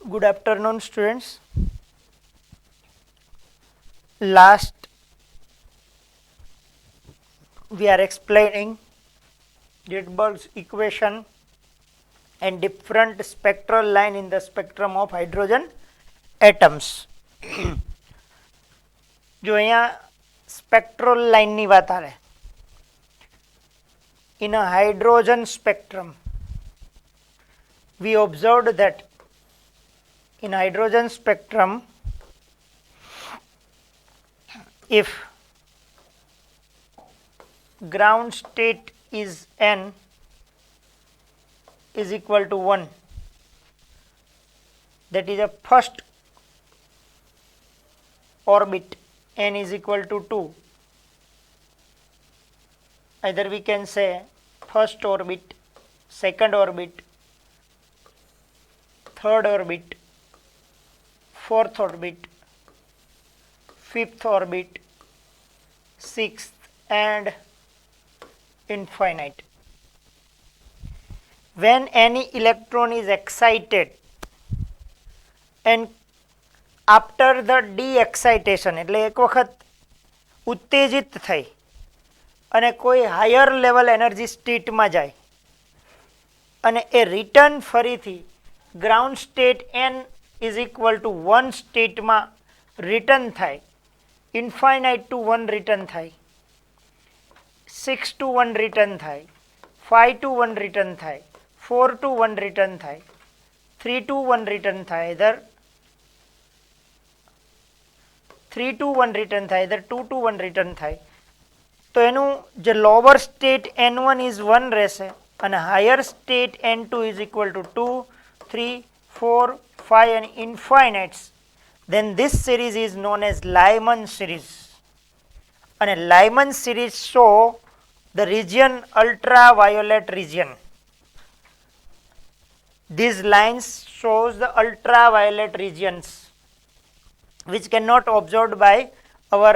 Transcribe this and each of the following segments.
Good afternoon, students. Last we are explaining Rydberg's equation and different spectral line in the spectrum of hydrogen atoms. જો અહીંયા spectral લાઇનની વાત આવે, in a hydrogen spectrum we observed that in hydrogen spectrum if ground state is n is equal to 1, that is a first orbit, n is equal to 2. Either we can say first orbit, second orbit, third orbit, fourth orbit, fifth orbit, sixth, and infinite. When any electron is excited and after the de-excitation, એટલે એક વખત ઉત્તેજિત થઈ અને કોઈ higher level energy સ્ટેટમાં જાય અને એ રિટર્ન ફરીથી ground state n is equal two 1 સ્ટેટમાં રિટર્ન થાય, ઇન્ફાઇનાઇટ ટુ 1 રિટર્ન થાય, 6 to 1 રિટર્ન થાય, 5 to 1 રિટર્ન થાય, 4 to 1 રિટર્ન થાય, 3 to 1 રિટર્ન થાય, either 3 to 1 રિટર્ન થાય, either 2 to 1 રિટર્ન થાય. તો એનું જે લોવર સ્ટેટ n1 ઇઝ 1 રહેશે અને higher state n2 is equal to 2, 3, 4, 5 and infinites, then this series is known as Lyman series. And Lyman series show the region ultraviolet region. These lines shows the ultraviolet regions which cannot observed by our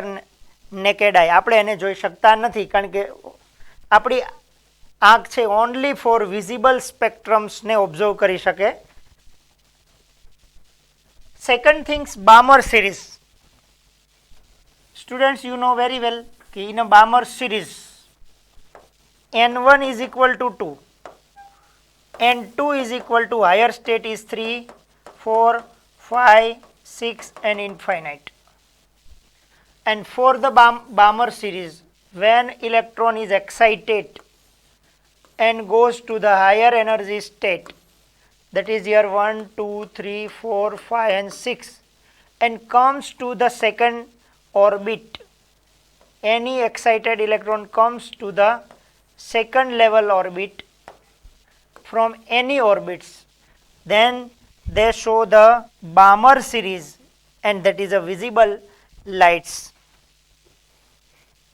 naked eye. આપણે એને જોઈ શકતા નથી કારણ કે આપણી આંખ છે ઓનલી ફોર વિઝિબલ સ્પેક્ટ્રમ્સને ઓબ્ઝર્વ કરી શકે. Second things, Balmer series. Students, you know very well that in a Balmer series n1 is equal to 2, n2 is equal to higher state is 3, 4, 5, 6 and infinite. And for the Balmer series, when electron is excited and goes to the higher energy state, that is here 1, 2, 3, 4, 5 and 6, and comes to the second orbit, any excited electron comes to the second level orbit from any orbits, then they show the Balmer series and that is a visible lights.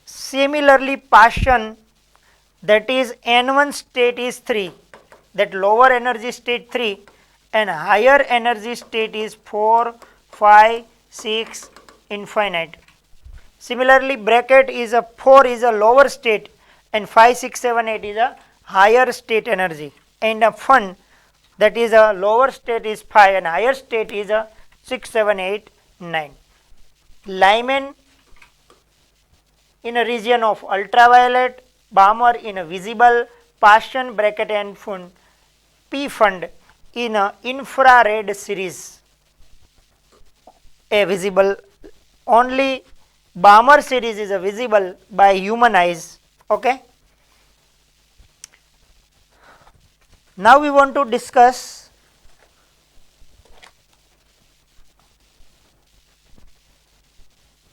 Similarly, Paschen, that is n1 state is 3, that lower energy state 3 and higher energy state is 4, 5, 6, infinite. Similarly, bracket is a 4 is a lower state and 5, 6, 7, 8 is a higher state energy. And a fun, that is a lower state is 5 and higher state is a 6, 7, 8, 9. Lyman in a region of ultraviolet, Balmer in a visible, Paschen, bracket and fund, P fund in a infrared series, a visible, only Balmer series is a visible by human eyes. Okay. Now we want to discuss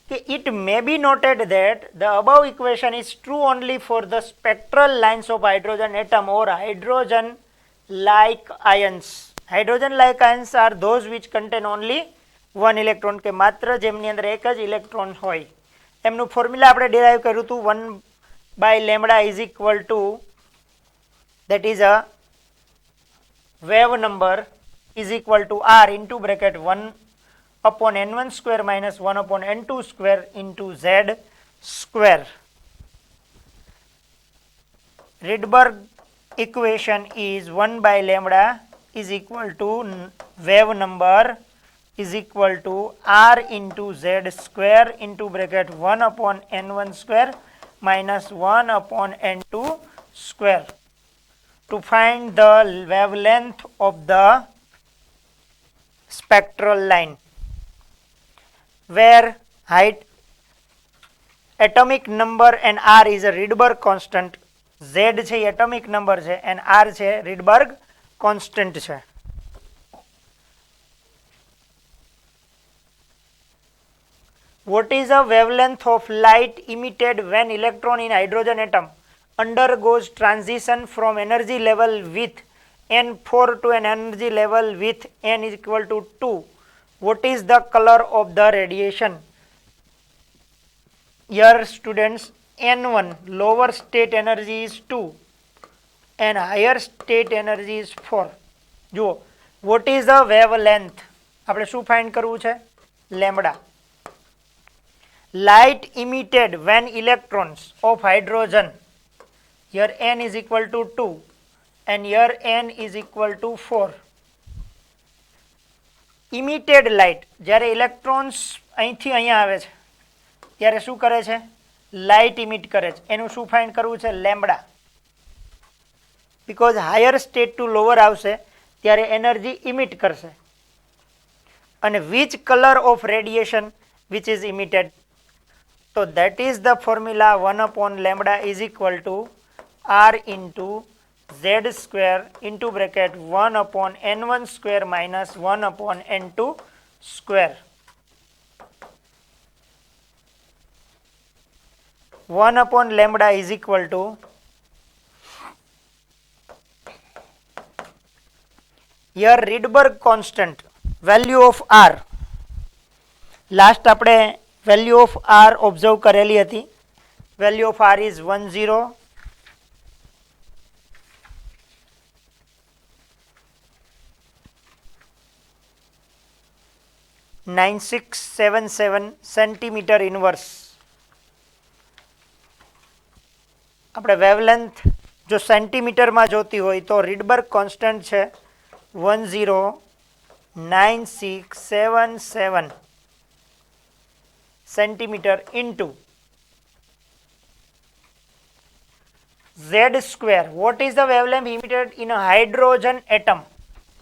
it may be noted that the above equation is true only for the spectral lines of hydrogen atom or hydrogen like ions. Hydrogen like ions are those which contain only one electron, કે માત્ર જેમની અંદર એક જ electron હોય. એમનું formula આપણે derive કર્યું હતું 1 by lambda is equal to, that is a wave number is equal to r into bracket 1 upon n1 square minus 1 upon n2 square into z square. Rydberg equation is 1 by lambda is equal to wave number is equal to r into z square into bracket 1 upon n1 square minus 1 upon n2 square to find the wavelength of the spectral line, where height, atomic number and r is a Rydberg constant. Z છે atomic number છે and r છે Rydberg constant છે. What is the wavelength of light emitted when electron in hydrogen atom undergoes transition from energy level with n4 to an energy level with n is equal to 2? What is the color of the radiation? Here students, n1 lower state energy is 2 and higher state energy is 4. જુઓ, what is the wavelength? આપણે શું find કરવું છે? Lambda. Light emitted when electrons of hydrogen, here n is equal to 2 and here n is equal to 4. Emitted light, જ્યારે electrons અહીંથી અહીંયા આવે છે ત્યારે શું કરે છે? લાઇટ ઇમિટ કરે છે. એનું શું ફાઇન્ડ કરવું છે? Lambda. Because higher state to lower આવશે ત્યારે એનર્જી ઇમિટ કરશે. અને which colour of radiation which is emitted? તો that is the formula 1 upon lambda is equal to r into z square into bracket 1 upon n1 square minus 1 upon n2 square. 1 upon lambda is equal to here Rydberg constant, value of r. Last આપણે value of r observe કરેલી હતી. Value of r is 10.9677 centimeter inverse. આપણે wavelength જો સેન્ટીમીટરમાં જોતી હોય તો Rydberg constant છે 10.9677 centimetre into z square. What is the wavelength emitted in a hydrogen atom?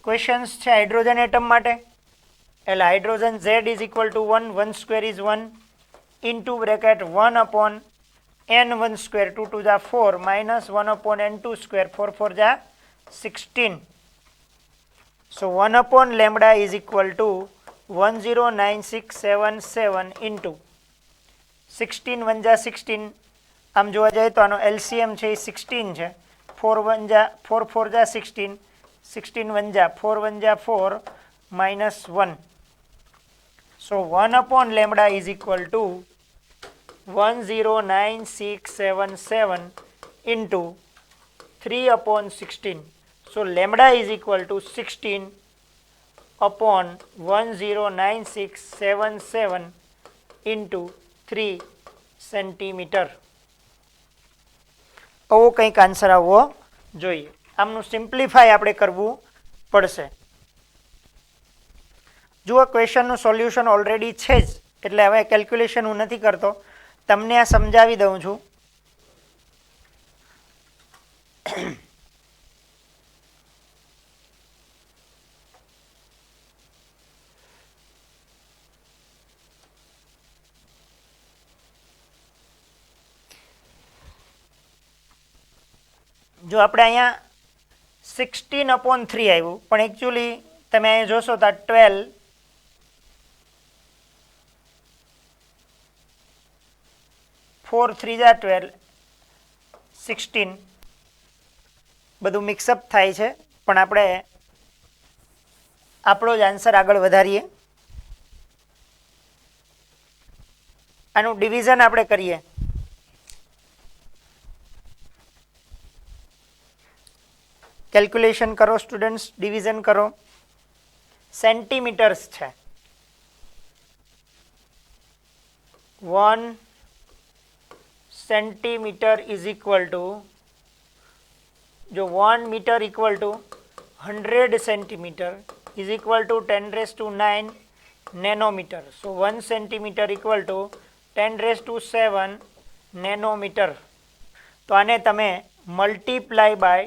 Questions છે હાઇડ્રોજન એટમ માટે. એટલે hydrogen z is equal to 1, 1 square is 1 into bracket 1 upon n1 square 2 to the 4 minus 1 upon n2 square 4 4 the 16. So 1 upon lambda is equal to 109677 into 16 1 जा 16. આમ જોવા જાય તો આનો LCM છે 16 છે. 4 1 जा 4 4 जा 16, 16 1 जा 4 1 जा 4 minus 1. So 1 upon lambda is equal to 109677 into 3 upon 16. So lambda is equal to 16 upon 109677 into 3 centimeter. આવો કંઈક આન્સર આવવો જોઈએ. આમનું સિમ્પ્લિફાય આપણે કરવું પડશે. જુઓ ક્વેશ્ચનનું સોલ્યુશન ઓલરેડી છે જ, એટલે હવે કેલ્ક્યુલેશન હું નથી કરતો, તમને આ સમજાવી દઉં છું. જો આપણે અહીંયા 16/3 આવ્યું, પણ એકચ્યુઅલી તમે અહીંયા જોશો તો 12 4 3 जा 12 16 બધું મિક્સઅપ થાય છે. પણ આપણે આપણો જ આન્સર આગળ વધારીએ. આનું ડિવિઝન આપણે કરીએ. કેલ્ક્યુલેશન કરો સ્ટુડન્ટ્સ, ડિવિઝન કરો. સેન્ટીમીટર્સ છે 1 centimeter is equal to, जो 1 meter equal to 100 centimeter is equal to 10 raised to 9 nanometer. So 1 centimeter equal to 10 raised to 7 nanometer. તો આને તમે મલ્ટીપ્લાય બાય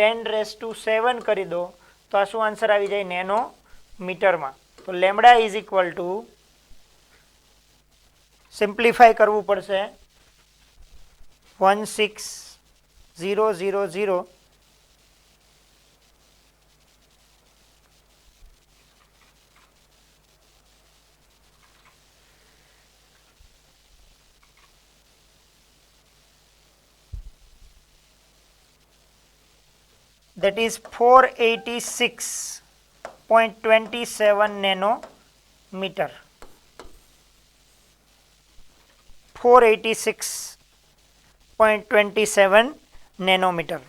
10 રેઝ ટુ 7 કરી દો તો આ શું આન્સર આવી જાય નેનોમીટરમાં. તો lambda is equal to simplify કરવું પડશે 16000 that is 486.27 nanometer. 486.27 nanometer.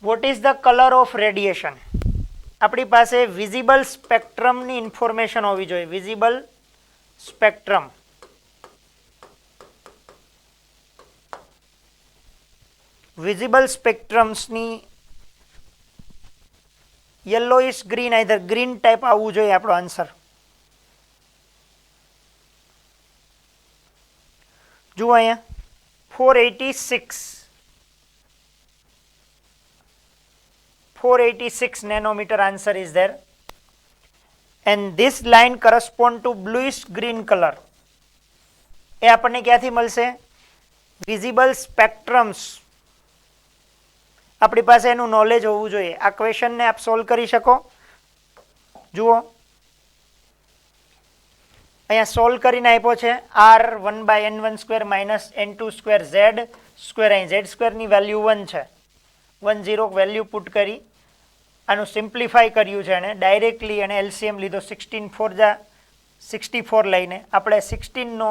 What is the color of radiation? આપણી પાસે વિઝિબલ સ્પેક્ટ્રમની ઇન્ફોર્મેશન હોવી જોઈએ. Visible spectrum visible spectrumsની yellowish green either green type આવવું જોઈએ આપણો આન્સર. જુઓ અહીંયા 486 nanometer answer is there, and this line correspond to bluish green color. એ આપણને ક્યાંથી મળશે? વિઝિબલ સ્પેક્ટ્રમ્સ. આપણી પાસે એનું નોલેજ હોવું જોઈએ. આ ક્વેશ્ચનને આપ સોલ્વ કરી શકો. જુઓ અહીંયા સોલ્વ કરીને આપ્યો છે r1/n1² માઇનસ n2² z². અહીં z² ની વેલ્યુ 1 છે. 10 વેલ્યુ પુટ કરી આનું સિમ્પ્લિફાય કર્યું છે અને ડાયરેક્ટલી એને એલસીએમ લીધો 64 લઈને. આપણે 16નો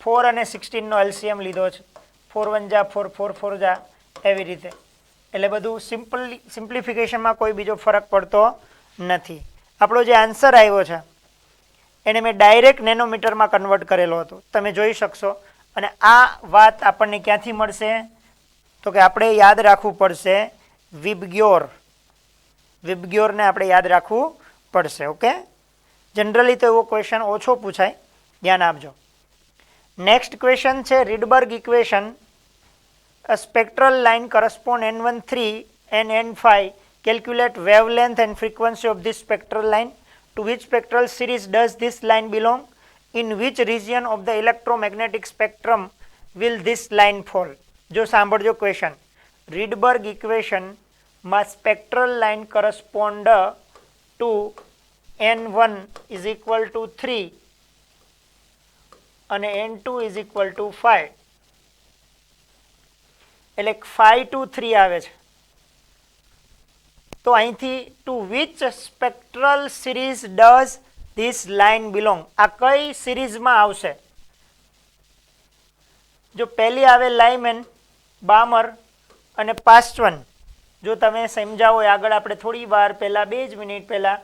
4 અને 16નો એલસીએમ લીધો છે. 4 1 જા 4 4 4 જા એવી રીતે. એટલે બધું સિમ્પ્લિફિકેશનમાં કોઈ બીજો ફરક પડતો નથી. આપણો જે આન્સર આવ્યો છે એને મેં ડાયરેક્ટ નેનોમીટરમાં કન્વર્ટ કરેલો હતો, તમે જોઈ શકશો. અને આ વાત આપણને ક્યાંથી મળશે? તો કે આપણે યાદ રાખવું પડશે વિબગ્યોરને આપણે યાદ રાખવું પડશે. ઓકે, જનરલી તો એવો ક્વેશ્ચન ઓછો પૂછાય, ધ્યાન આપજો. નેક્સ્ટ ક્વેશ્ચન છે Rydberg equation. A spectral line correspond N13 and N5. Calculate wavelength and frequency of this spectral line. To which spectral series does this line belong? In which region of the electromagnetic spectrum will this line fall? જો સાંભળજો question. Rydberg ઇક્વેશનમાં spectral line correspond to N1 is equal to 3 અને N2 is equal to 5. એટલે 5 to 3 આવે છે. તો અહીંથી two which spectral series does this line belong? આ કઈ સિરીઝમાં આવશે? જો પહેલી આવે લાઇમેન, બામર અને પાસ્ટવન. જો તમે સમજાવો આગળ આપણે થોડી વાર પહેલાં 2 જ મિનિટ પહેલાં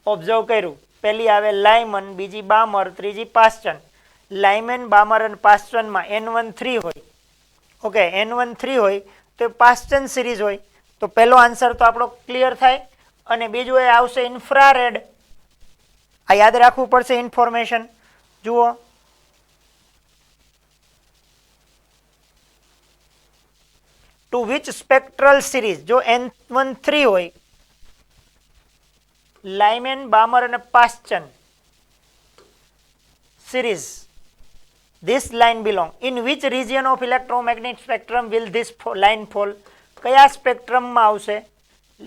ઓબ્ઝર્વ કર્યું. પહેલી આવે લાઇમન, બીજી બામર, ત્રીજી પાસ્ટન. લાઇમેન, બામર અને પાસ્ટવનમાં N13 હોય. ઓકે, N13 હોય તો પાસ્ટન સિરીઝ હોય. તો પહેલો આન્સર તો આપણો ક્લિયર થાય. અને બીજું એ આવશે ઇન્ફ્રારેડ. આ યાદ રાખવું પડશે ઇન્ફોર્મેશન. જુઓ ટુ વિચ સ્પેક્ટ્રલ સિરીઝ, જો N13 હોય, લાઇમેન, બામર અને Paschen series, this line belong. In which region of electromagnetic spectrum will this line fall? કયા સ્પેક્ટ્રમમાં આવશે?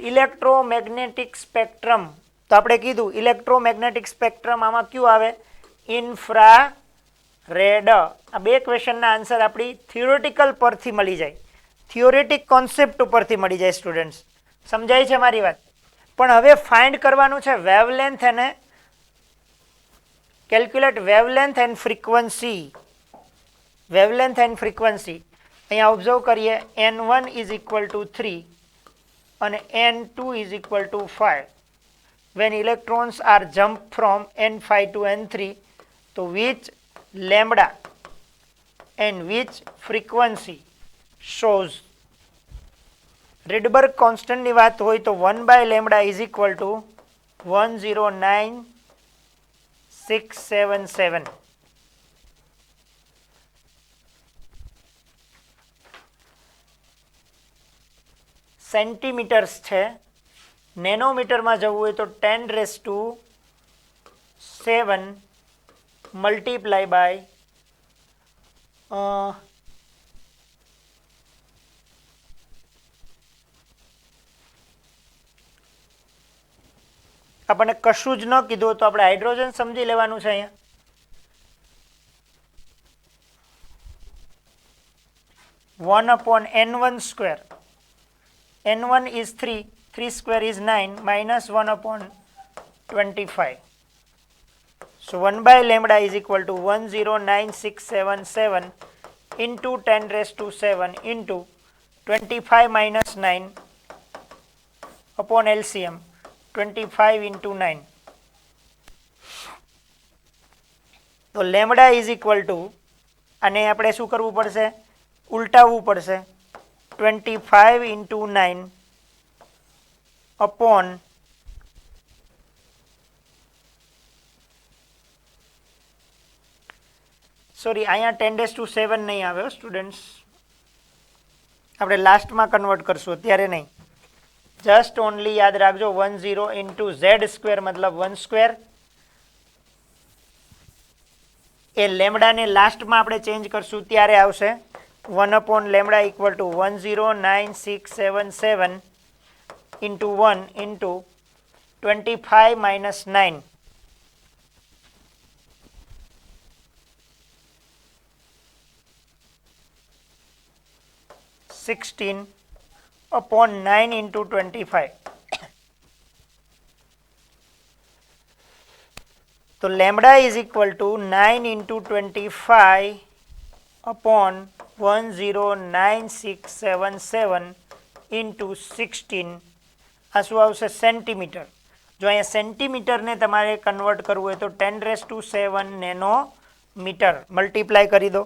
Electromagnetic spectrum. તો આપણે કીધું ઇલેક્ટ્રોમેગ્નેટિક સ્પેક્ટ્રમ આમાં કયું આવે? ઇન્ફ્રારેડ. આ બે ક્વેશ્ચનના આન્સર આપણી થિયોરિટિકલ પરથી મળી જાય, થિયોરેટિક કોન્સેપ્ટ ઉપરથી મળી જાય. સ્ટુડન્ટ્સ સમજાય છે મારી વાત? પણ હવે ફાઇન્ડ કરવાનું છે વેવલેન્થ અને calculate wavelength and frequency. Wavelength and frequency અહીંયા ઓબ્ઝર્વ કરીએ. N1 is equal to 3 અને N2 is equal to 5. When electrons are jumped from N5 to N3, તો which lambda and which frequency shows Rydberg કોન્સ્ટન્ટની વાત હોય તો 1/λ is equal two 109,677 centimetres છે. નેનોમીટરમાં જવું હોય તો 10⁻⁷ મલ્ટીપ્લાય બાય આપણને કશું જ ન કીધું તો આપણે હાઇડ્રોજન સમજી લેવાનું છે. અહીંયા (1/n1²). n1 is 3, 3 square is 9, minus 1/25. So 1/λ is equal to 109,677 into 10⁻⁷ into 25 minus 9 upon LCM 25 into 9. તો લેમડા ઇઝ ઇક્વલ ટુ આને આપણે શું કરવું પડશે? ઉલટાવવું પડશે. 25 into 9 upon સોરી અહીંયા 10⁻⁷ નહીં આવે સ્ટુડન્ટ્સ, આપણે લાસ્ટમાં કન્વર્ટ કરશું, અત્યારે નહીં. જસ્ટ ઓનલી યાદ રાખજો 10 into z² મતલબ 1². એ લેમડાને લાસ્ટમાં આપણે ચેન્જ કરશું ત્યારે આવશે 1/λ equal to 109,677 into 1 into 25 minus 9. (16 upon 9 into 25). So lambda is equal to 9 into 25 upon 109,677 into 16. આ શું આવશે? સેન્ટીમીટર. જો અહીંયા સેન્ટીમીટરને તમારે કન્વર્ટ કરવું હોય તો 10⁻⁷ નેનોમીટર મલ્ટીપ્લાય કરી દો.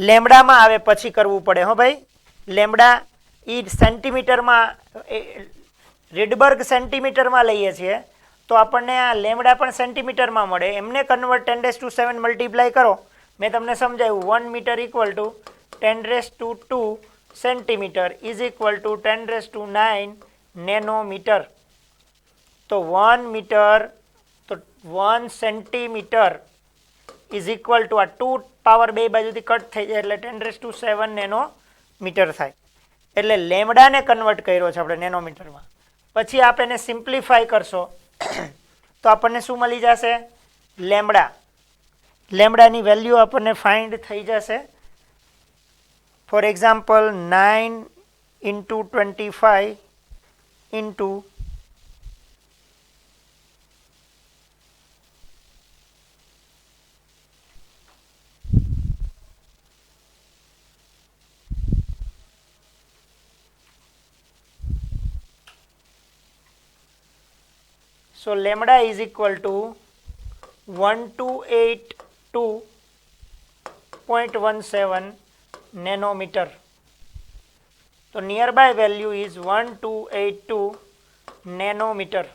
લેમડામાં આવે પછી કરવું પડે હો ભાઈ. લેમડા એ સેન્ટીમીટરમાં રીડબર્ગ સેન્ટીમીટરમાં લઈએ છીએ તો આપણને આ લેમડા પણ સેન્ટીમીટરમાં મળે. એમને કન્વર્ટ 10⁻⁷ મલ્ટીપ્લાય કરો. મેં તમને સમજાવ્યું 1 metre equal to 10⁻², centimetre is equal to 10⁻⁹ nanometre. તો 1 મીટર તો 1 સેન્ટીમીટર ઇઝ ઇક્વલ ટુ આ 2 પાવર 2 બાજુથી કટ થઈ જાય એટલે 10⁻⁷ નેનોમીટર થાય. એટલે લેમડાને કન્વર્ટ કર્યો છે આપણે નેનોમીટરમાં. પછી આપ એને સિમ્પ્લિફાય કરશો તો આપણને શું મળી જશે? લેમડા. લેમડાની વેલ્યુ આપણને ફાઇન્ડ થઈ જશે. For example 9 into 25 into 'So lambda is equal to 1282.17 nanometer. So nearby value is 1282 nanometer.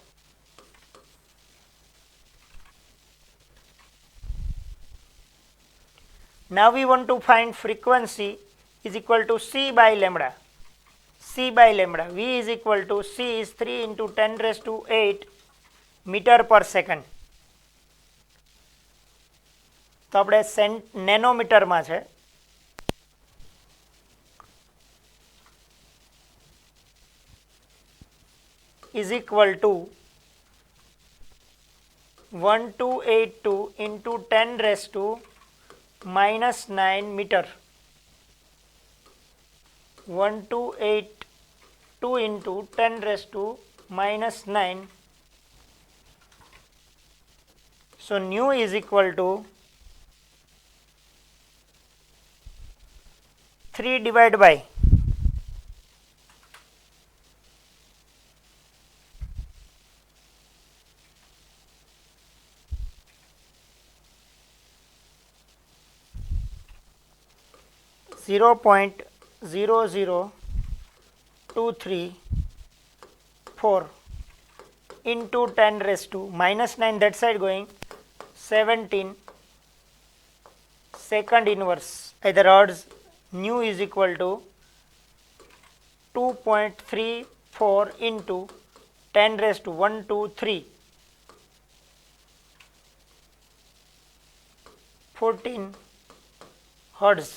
Now we want to find frequency is equal to C by lambda. C by lambda. V is equal to C is 3 into 10⁸ metre per second. તો આપણે નેનોમીટરમાં છે. Is equal to 1282 into 10⁻⁻9 metre. 1282 into 10⁻⁻9. So nu is equal to 3 divided by 0.0023 4 into 10 raised to minus 9, that side going 17 second inverse. Either odds nu is equal to 2.34 into 10 raised to 1 2 3 14 hertz.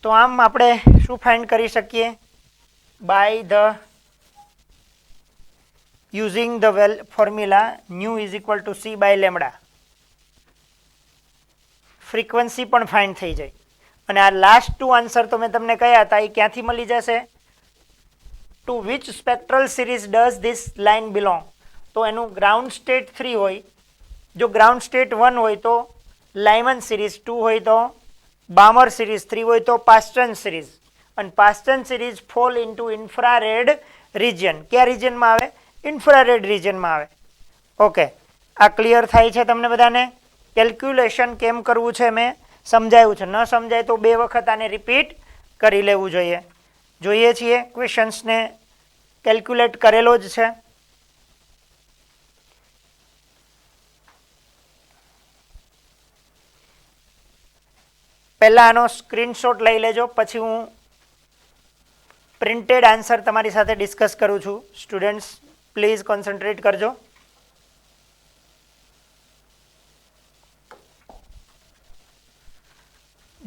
તો આમ આપણે શું find કરી શકીએ? By the using the formula nu is equal to c by lambda frequency પણ find થઈ જાય. અને આ લાસ્ટ ટુ આન્સર તો મેં તમને કહ્યા હતા એ ક્યાંથી મળી જશે? Two which spectral series does this line belong? તો એનું ગ્રાઉન્ડ સ્ટેટ 3 હોય, જો ગ્રાઉન્ડ સ્ટેટ 1 હોય તો લાઇમન સિરીઝ, 2 હોય તો બામર સિરીઝ, 3 હોય તો પાસ્ટન સિરીઝ. અને Paschen series fall into infrared region. કયા રિજિયનમાં આવે? ઇન્ફ્રારેડ રિજિયનમાં આવે. ઓકે, આ ક્લિયર થાય છે તમને બધાને? કેલ્ક્યુલેશન કેમ કરવું છે મેં સમજાવ્યું છે. ન સમજાય તો 2 વખત આને રિપીટ કરી લેવું જોઈએ. જોઈએ છીએ ક્વેશ્ચન્સને કેલ્ક્યુલેટ કરેલો જ છે. પહેલા આનો સ્ક્રીનશોટ લઈ લેજો, પછી હું પ્રિન્ટેડ આન્સર તમારી સાથે ડિસ્કસ કરું છું. સ્ટુડન્ટ્સ પ્લીઝ કોન્સન્ટ્રેટ કરજો.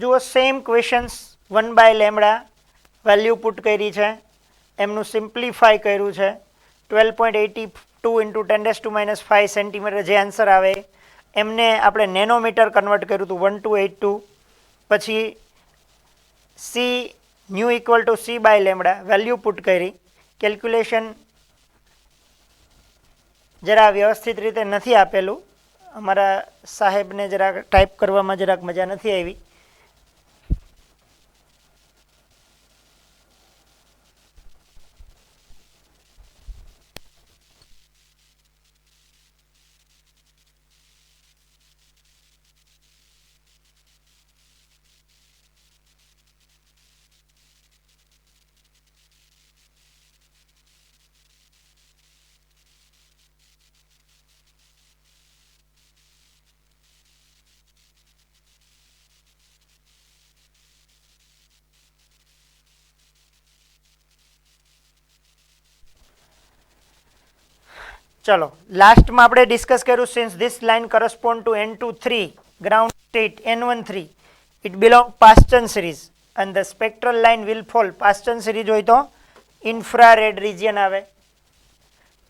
જુઓ, same questions 1 by lambda value put કરી છે, એમનું સિમ્પ્લિફાય કર્યું છે. 12.82 ઇન્ટુ 10⁻⁻5 સેન્ટીમીટર જે આન્સર આવે એમને આપણે નેનોમીટર કન્વર્ટ કર્યું હતું 1282. પછી C nu equal to C by lambda value put કરી. કેલ્ક્યુલેશન જરા વ્યવસ્થિત રીતે નથી આપેલું, અમારા સાહેબને જરાક ટાઈપ કરવામાં જરાક મજા નથી આવી. ચલો, લાસ્ટમાં આપણે ડિસ્કસ કર્યું since this line correspond to N23 ground state N13 it belong Paschen series and the spectral line will fall. Paschen series હોય તો ઇન્ફ્રારેડ રિજિયન આવે.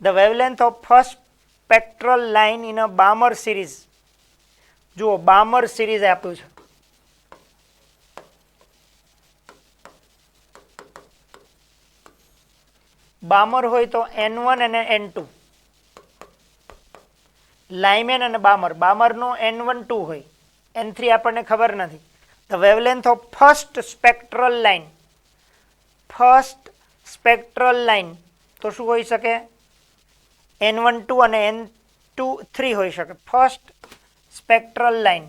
The wavelength of first spectral line in a Balmer series. જુઓ, બામર series આપ્યું છે. બામર હોય તો N1 અને N2. લાઇમેન અને બામર, બામરનો N1 2 હોય, N3 આપણને ખબર નથી. The wavelength of first spectral line, first spectral line તો શું હોઈ શકે? N1 2 અને N2 3 હોઈ શકે. First spectral line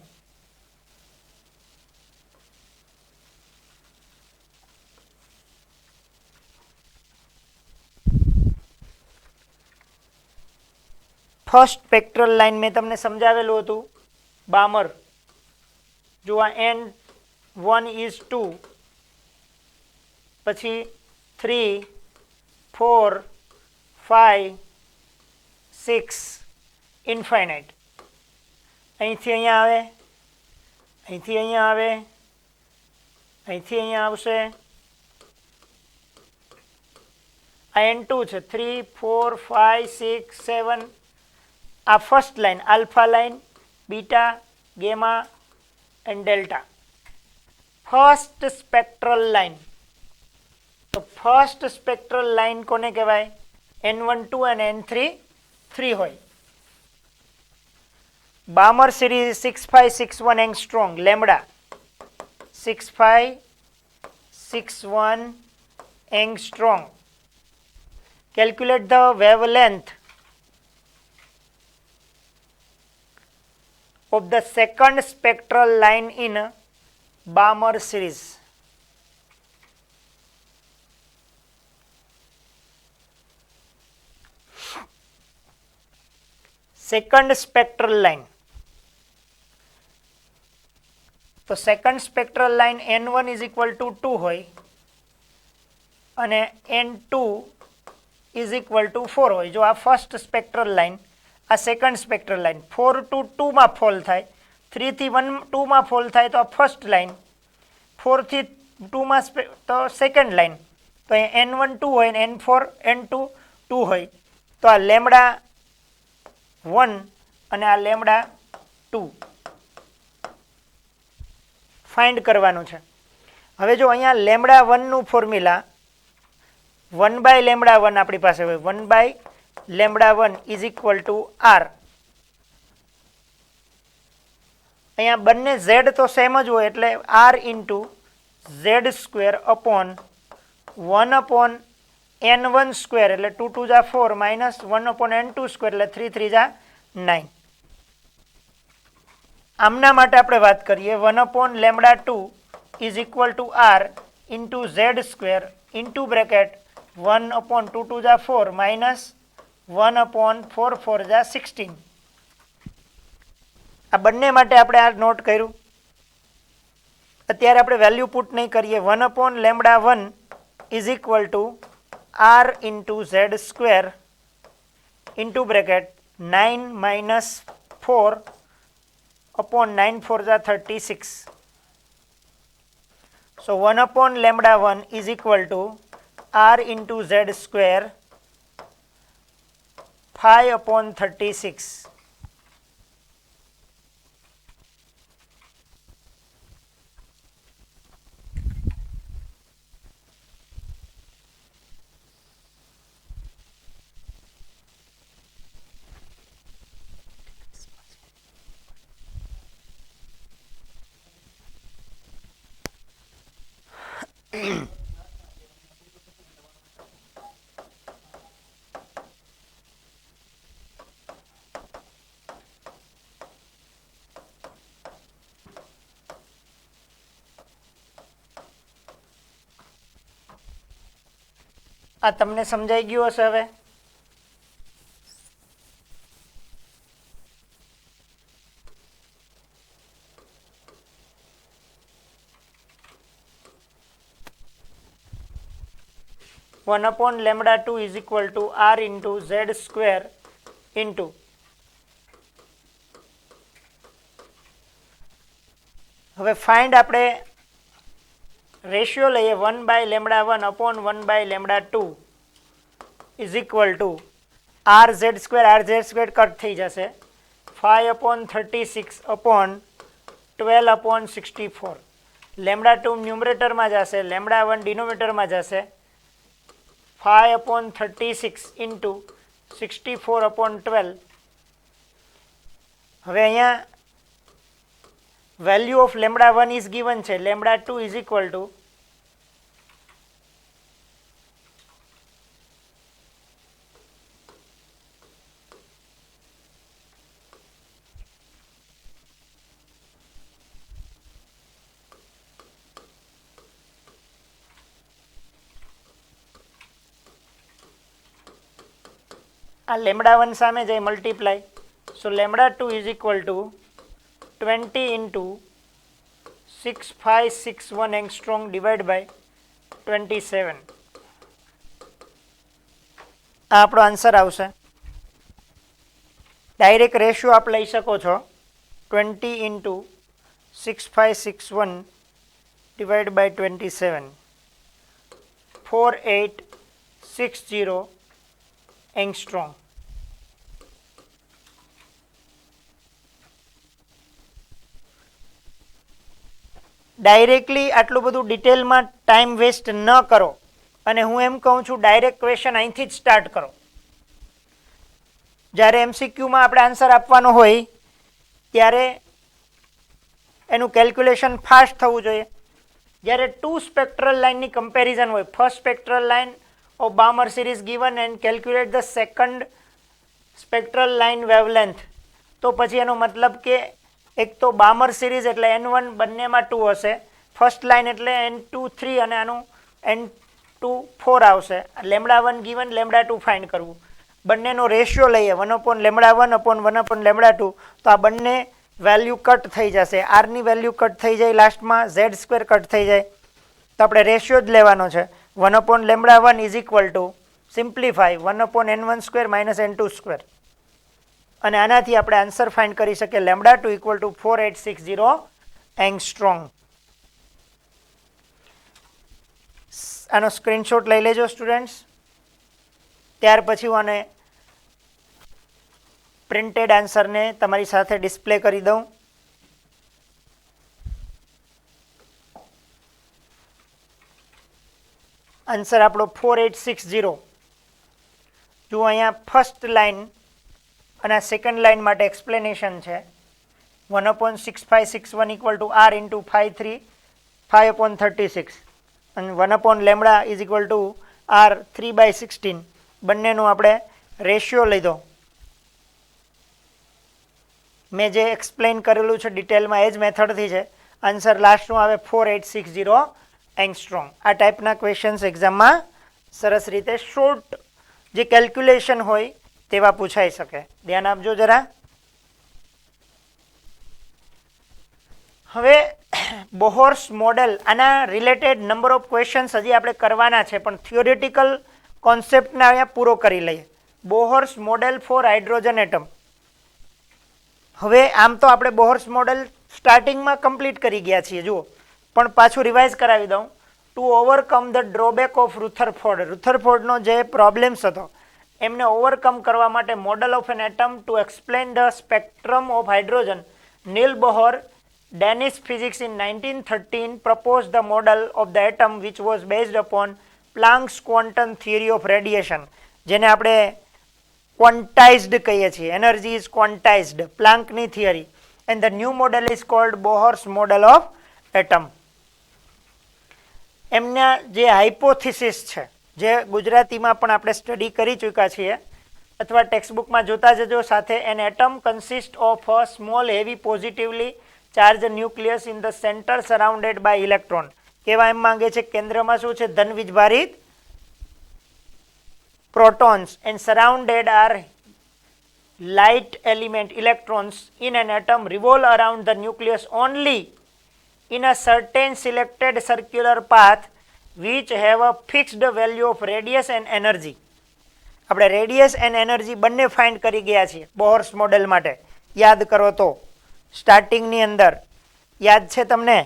first spectral line મેં તમને સમજાવેલું હતું. બામર જો આ N1 is 2, પછી 3 4 5 6 ઇન્ફાઇનાઇટ. અહીંથી અહીંયા આવે, અહીંથી અહીંયા આવે, અહીંથી અહીંયા આવશે. આ N2 છે. 3 4 5 6 7 આ first line, alpha line, beta, gamma and delta. First spectral line. તો ફર્સ્ટ સ્પેક્ટ્રલ લાઇન કોને કહેવાય? N1 2 અને N3 3 હોય. બામર series 6561 angstrom lambda 6561 angstrom. Calculate the wavelength of the second spectral line in Balmer series. Second spectral line. તો second spectral line N1 is equal to 2 હોય અને N2 is equal to 4 હોય. જો આ first spectral line, આ second spectral line 4 to 2 માં fall થાય, 3 થી 1 2 માં ફોલ થાય તો આ ફર્સ્ટ લાઇન, 4 થી 2 માં તો સેકન્ડ લાઇન. તો N1 2 હોય ને N4 N2 2 હોય. તો આ લેમડા 1 અને આ લેમડા 2 ફાઇન્ડ કરવાનું છે. હવે જો અહીંયા લેમડા 1 નું ફોર્મ્યુલા 1 બાય લેમડા 1 આપણી પાસે હોય, 1 by lambda 1 is equal to R. અહીંયા બંને ઝેડ તો સેમ જ હોય એટલે R into Z square upon 1 upon N1 square એટલે 2 2 જા 4 માઇનસ 1 અપોન N2 સ્ક્વેર એટલે 3 3 જા 9. આમના માટે આપણે વાત કરીએ 1 upon lambda 2 is equal to R into Z square into bracket 1 upon 2 2 જા 4 માઇનસ 1 અપોન 4 4 જા 16. આ બંને માટે આપણે આ નોટ કર્યું. અત્યારે આપણે વેલ્યુ પુટ નહીં કરીએ. 1 upon lambda 1 is equal to R into Z square into bracket 9 minus 4 upon 9 4 are 36. So 1 upon lambda 1 is equal to r into z square 5 upon 36. આ તમને સમજાઈ ગયું હશે. હવે one upon lambda 2 is equal to R into Z square into હવે find આપણે ratio લઈએ 1 by lambda 1 upon 1 by lambda 2 is equal to R Z square cut થઈ જશે 5 અપોન 36 અપોન 12 અપોન 64. લેમડા 2 ન્યુમરેટરમાં જશે, લેમડા 1 ડિનોમિનેટરમાં જશે. 5 upon 36 into 64 upon 12. હવે અહીંયા value of lambda 1 is given છે. lambda 2 is equal to આ લેમડા 1 સામે જાય multiply. So lambda 2 is equal to 20 into 6561 angstrom divide by 27. આ આપણો આન્સર આવશે. ડાયરેક્ટ રેશિયો આપ લઈ શકો છો 20 into 6561 divide by 27, 4860 angstrom. Directly આટલું બધું ડિટેલમાં ટાઈમ વેસ્ટ ન કરો અને હું એમ કહું છું ડાયરેક્ટ ક્વેશ્ચન અહીંથી જ સ્ટાર્ટ કરો. જ્યારે એમસીક્યુમાં આપણે આન્સર આપવાનો હોય ત્યારે એનું કેલ્ક્યુલેશન ફાસ્ટ થવું જોઈએ. જ્યારે 2 સ્પેક્ટ્રલ લાઇનની કમ્પેરિઝન હોય, first spectral line of Balmer series given and calculate the second spectral line wavelength, તો પછી એનો મતલબ કે એક તો બામર સિરીઝ એટલે n1 બંનેમાં 2 હશે, ફર્સ્ટ લાઇન એટલે n2 3 અને આનું n2 4 આવશે. λ1 ગીવન λ2 ફાઇન્ડ કરવું, બંનેનો રેશિયો લઈએ 1/λ1 upon 1/λ2, તો આ બંને વેલ્યુ કટ થઈ જશે. આરની વેલ્યુ કટ થઈ જાય, લાસ્ટમાં z સ્ક્વેર કટ થઈ જાય, તો આપણે રેશિયો જ લેવાનો છે. 1/λ1 is equal to simplify 1/n1 square minus n2 square, અને આનાથી આપણે આન્સર ફાઇન્ડ કરી શકીએ λ2 ઇક્વલ ટુ 4860 એંગસ્ટ્રોમ. આનો સ્ક્રીનશોટ લઈ લેજો સ્ટુડન્ટ્સ. ત્યાર પછી હું આને પ્રિન્ટેડ આન્સરને તમારી સાથે ડિસ્પ્લે કરી દઉં. આન્સર આપણો 4860. જુઓ અહીંયા ફર્સ્ટ લાઇન અને સેકન્ડ લાઇન માટે એક્સપ્લેનેશન છે. 1/6561 ઇક્વલ ટુ r ઇન્ટુ 5/36 અને 1/λ ઇઝ ઇક્વલ ટુ r 3/16. બંનેનું આપણે રેશિયો લીધો. મેં જે એક્સપ્લેન કરેલું છે ડિટેલમાં એ જ મેથડથી છે. આન્સર લાસ્ટનું આવે 4860 એંગસ્ટ્રોમ. આ ટાઈપના ક્વેશ્ચન્સ એક્ઝામમાં સરસ રીતે શોર્ટ જે કેલ્ક્યુલેશન હોય તેવા પૂછાઈ શકે. ધ્યાન આપજો જરા. હવે બોહર્સ મોડેલ, આના રિલેટેડ નંબર ઓફ ક્વેશ્ચન્સ હજી આપણે કરવાના છે, પણ થિયોરિટિકલ કોન્સેપ્ટને અહીંયા પૂરો કરી લઈએ. બોહર્સ મોડેલ ફોર હાઇડ્રોજન એટમ. હવે આમ તો આપણે બોહર્સ મોડેલ સ્ટાર્ટિંગમાં કમ્પ્લીટ કરી ગયા છીએ જુઓ, પણ પાછું રિવાઇઝ કરાવી દઉં. To overcome the drawback of Rutherford, રુથરફોર્ડનો જે પ્રોબ્લેમ્સ હતો એમને ઓવરકમ કરવા માટે model of an atom to explain the spectrum of hydrogen, Niels Bohr Danish physics in 1913 proposed the model of the atom which was based upon Planck's quantum theory of radiation, જેને આપણે quantized કહીએ છીએ. Energy is quantized, પ્લાન્કની theory. And the new model is called Bohr's model of atom. એમના જે hypothesis છે, જે ગુજરાતીમાં પણ આપણે સ્ટડી કરી ચૂક્યા છીએ અથવા ટેક્સ્ટબુકમાં જોતા જજો સાથે. An atom consist of a small heavy positively charge nucleus in the centre surrounded by electron. કહેવા એમ માંગે છે કેન્દ્રમાં શું છે? ધન વીજભારિત protons, and surrounded are light element electrons in an atom revolve around the nucleus only in a certain selected circular path which have a fixed value of radius and energy. આપણે રેડિયસ એન્ડ એનર્જી બંને find કરી ગયા છીએ બોહર્સ model માટે. યાદ કરો તો સ્ટાર્ટિંગની અંદર યાદ છે તમને?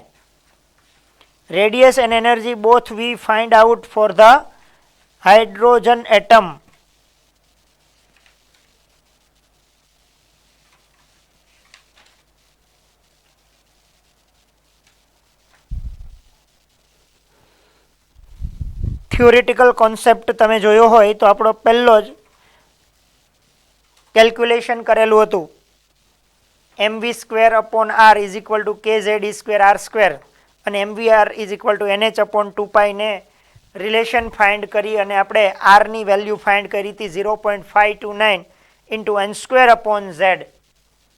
Radius and energy both V find out for the hydrogen atom. Theoretical concept તમે જોયો હોય તો આપણો પહેલો જ કેલ્ક્યુલેશન કરેલું હતું. mv² upon r is equal to kz² r² અને mvr is equal to nh upon 2π ને રિલેશન ફાઇન્ડ કરી અને આપણે આરની વેલ્યુ ફાઇન્ડ કરી હતી 0.529 into n² upon z.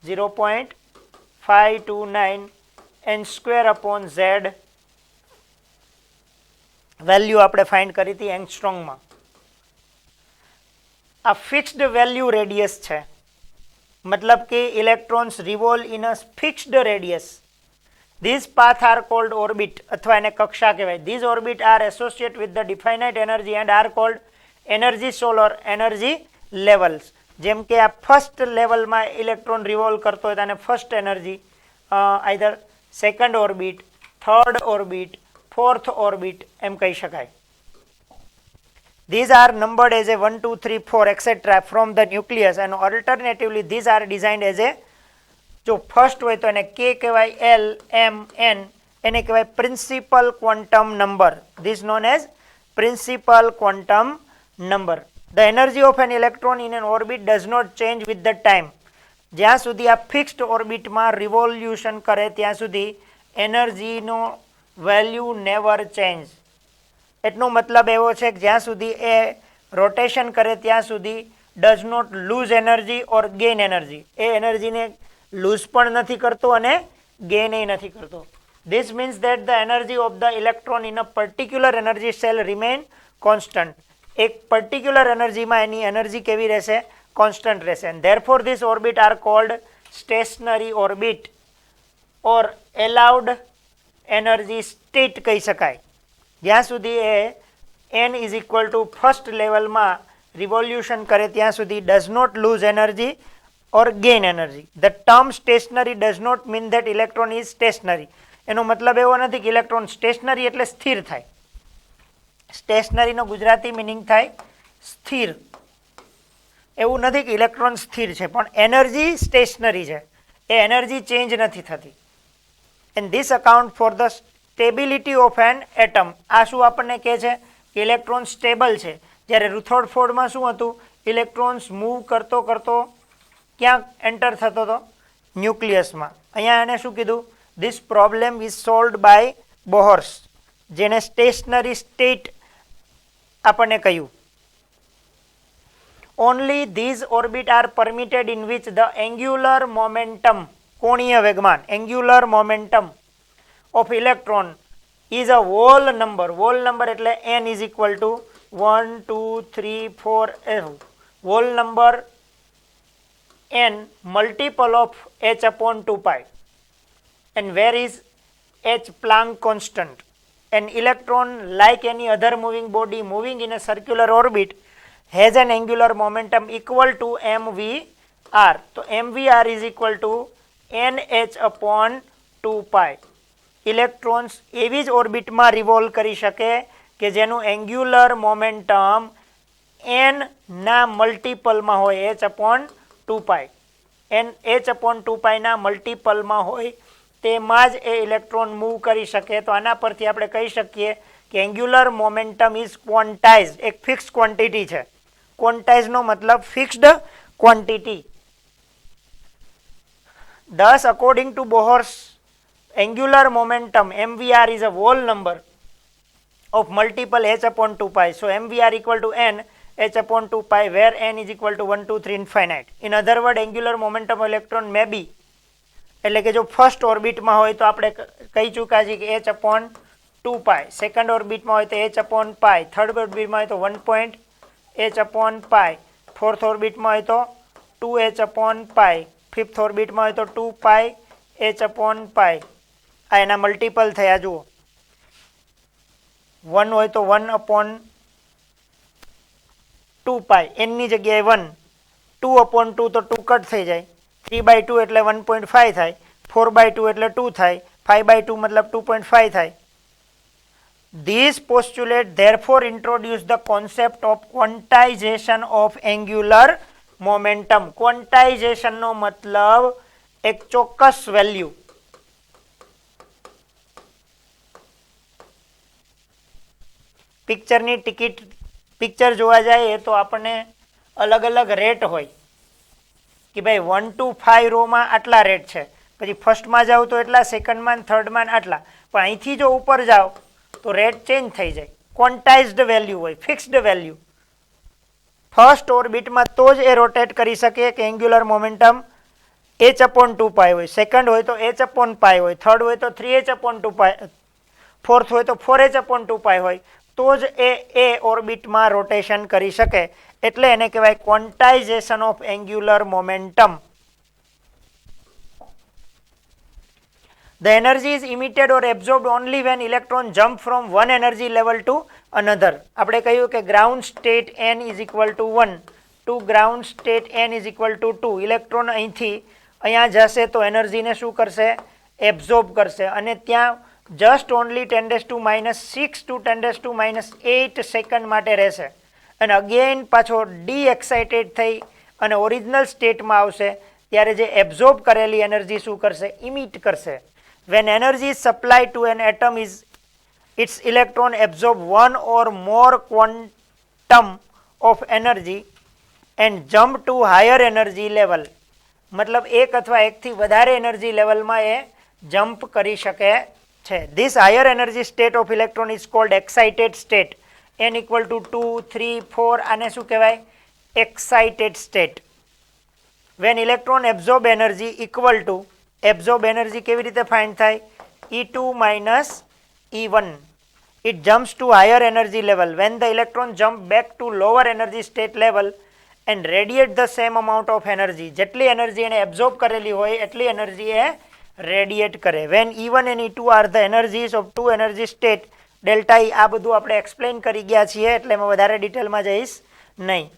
0.529 n² upon z value આપણે ફાઇન્ડ કરી હતી એંગસ્ટ્રોમમાં. આ ફિક્સ્ડ વેલ્યુ રેડિયસ છે, મતલબ કે electrons revolve in a fixed radius. These path are called orbit અથવા એને કક્ષા કહેવાય. These orbit are associate with the definite energy and are called energy solar energy levels. જેમ કે આ ફર્સ્ટ લેવલમાં ઇલેક્ટ્રોન રિવોલ્વ કરતો હોય તો આને first energy, either second orbit, third orbit, fourth orbit એમ કહી શકાય. These are numbered as a 1, 2, 3, 4 etc. from the nucleus and alternatively these are designed as a, જો ફર્સ્ટ હોય તો એને k કહેવાય, l, m, n એને કહેવાય principal quantum number. This known as principal quantum number. The energy of an electron in an orbit does not change with the time. જ્યાં સુધી આ ફિક્સ્ડ ઓર્બિટમાં રિવોલ્યુશન કરે ત્યાં સુધી એનર્જીનો વેલ્યુ નેવર ચેન્જ. એટલો મતલબ એવો છે કે જ્યાં સુધી એ રોટેશન કરે ત્યાં સુધી does not lose energy or gain energy. એ એનર્જીને લૂઝ પણ નથી કરતો અને ગેઇન નથી કરતો. This means that the energy of the electron in a particular energy cell remain constant. એક particular energy માં એની એનર્જી કેવી રહેશે? કોન્સ્ટન્ટ રહેશે. And therefore this orbit are called stationary orbit or allowed energy state કહી શકાય. જ્યાં સુધી એ n is equal to first level માં revolution કરે ત્યાં સુધી does not lose energy or gain energy. The term stationary does not mean that electron is stationary. એનો મતલબ એવો નથી કે ઇલેક્ટ્રોન સ્ટેશનરી એટલે સ્થિર થાય. સ્ટેશનરીનો ગુજરાતી મિનિંગ થાય સ્થિર. એવું નથી કે ઇલેક્ટ્રોન સ્થિર છે, પણ એનર્જી સ્ટેશનરી છે, એ એનર્જી ચેન્જ નથી થતી. And this account for the stability of an atom. આ શું આપણને કહે છે કે ઇલેક્ટ્રોન સ્ટેબલ છે. જ્યારે રુથર્ડફોર્ડમાં શું હતું? ઇલેક્ટ્રોન્સ મૂવ કરતો કરતો ક્યાં એન્ટર થતો હતો? ન્યુક્લિયસમાં. અહીંયા એને શું કીધું? This problem is solved by Bohrs, જેને સ્ટેશનરી સ્ટેટ આપણને કહ્યું. Only these orbits are permitted in which the angular momentum, કોણીય વેગમાન, angular momentum of electron is a whole number. Whole number એટલે n is equal to 1, 2, 3, 4, whole number n multiple of h upon 2 pi. And where is h Planck constant? An electron, like any other moving body moving in a circular orbit, has an angular momentum equal to mvr. So mvr is equal to nh upon 2 pi. Electrons એવી જ ઓર્બિટમાં revolve કરી શકે કે જેનું angular momentum n ના મલ્ટિપલમાં હોય, h upon 2 pi. h upon 2 pi ના મલ્ટિપલમાં હોય તેમાં જ એ ઇલેક્ટ્રોન મૂવ કરી શકે. તો આના પરથી આપણે કહી શકીએ કે એંગ્યુલર મોમેન્ટમ ઇઝ ક્વોન્ટાઇઝ, એક ફિક્સ ક્વોન્ટિટી છે. ક્વોન્ટાઇઝનો મતલબ fixed quantity. Thus, according to Bohr's angular momentum, mvr is a whole number of multiple h upon 2 pi. So mvr equal to n h upon 2 pi, where n is equal to 1, 2, 3 infinite. In other words, angular momentum of electron may be, એટલે કે જો first ઓર્બિટમાં હોય તો આપણે કહી ચૂક્યા છીએ કે h upon 2 pi. સેકન્ડ ઓર્બિટમાં હોય તો h upon pi. થર્ડ ઓર્બિટમાં હોય તો 1.h upon pi. ફોર્થ ઓર્બિટમાં હોય તો 2h upon pi. ફિફ્થ ઓર્બિટમાં હોય તો 2 pi h upon pi. આ એના મલ્ટિપલ થયા જુઓ. 1 હોય તો 1 upon 2 pi. n ની જગ્યાએ 1. 2 upon 2 તો 2 કટ થઈ જાય. 3/2 એટલે 1.5 થાય. 4/2 એટલે 2 થાય. 5/2 મતલબ 2.5 થાય. These postulates therefore introduce the concept of quantization of angular momentum. Quantization નો મતલબ એક ચોક્કસ વેલ્યુ. પિક્ચરની ટિકિટ પિક્ચર જોવા જઈએ તો આપણને અલગ અલગ રેટ હોય કે ભાઈ 1 to 5 રોમાં આટલા રેટ છે, પછી ફર્સ્ટમાં જાઓ તો એટલા, સેકન્ડમાં, થર્ડમાં આટલા. પણ અહીંથી જો ઉપર જાઓ તો રેટ ચેન્જ થઈ જાય. ક્વોન્ટાઇઝડ વેલ્યુ હોય, ફિક્સ્ડ વેલ્યુ. ફર્સ્ટ ઓર્બિટમાં તો જ એ રોટેટ કરી શકે કે angular momentum h upon 2 pi હોય. સેકન્ડ હોય તો h upon pi હોય. થર્ડ હોય તો 3h upon 2 pi. ફોર્થ હોય તો 4h upon 2 pi હોય. તો જ એ ઓર્બિટમાં રોટેશન કરી શકે. એટલે એને કહેવાય quantization of angular momentum. The energy is emitted or absorbed only when electron jump from one energy level to another. આપણે કહ્યું કે ground state n is equal to 1 to ground state n is equal to 2. Electron અહીંથી અહીંયા જશે તો એનર્જીને શું કરશે? એબ્ઝોર્બ કરશે. અને ત્યાં જસ્ટ ઓનલી 10⁻6 to 10⁻8 સેકન્ડ માટે રહેશે. અને અગેન પાછો ડીએક્સાઇટેડ થઈ અને ઓરિજિનલ સ્ટેટમાં આવશે ત્યારે જે એબ્ઝોર્બ કરેલી એનર્જી શું કરશે? ઇમિટ કરશે. When energy is supplied to an atom, its electron absorb one or more quantum of energy and jump to higher energy level. मतलब एक अथवा एक थी વધારે એનર્જી લેવલમાં એ જમ્પ કરી શકે છે. This higher energy state of electron is called excited state. n equal to 2, 3, 4 આને શું કહેવાય? excited state. When electron absorb energy equal to, absorb energy કેવી રીતે ફાઇન્ડ થાય? E2 minus E1. It jumps to higher energy level. When the electron jump back to lower energy state level and radiate the same amount of energy, જેટલી energy એને absorb કરેલી હોય એટલી energy એ radiate કરે. When E1 and E2 are the energies of two energy state, delta E, આ બધું આપણે explain કરી ગયા છીએ એટલે એમાં વધારે ડિટેલમાં જઈશ નહીં.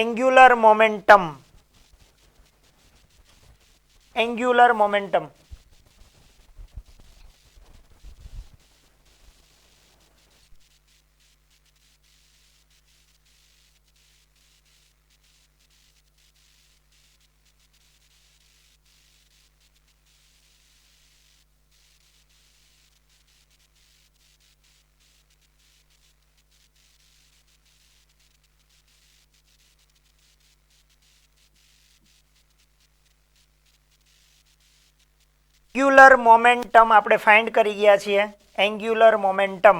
Angular momentum, angular momentum angular momentum આપણે ફાઇન્ડ કરી ગયા છીએ. એંગ્યુલર મોમેન્ટમ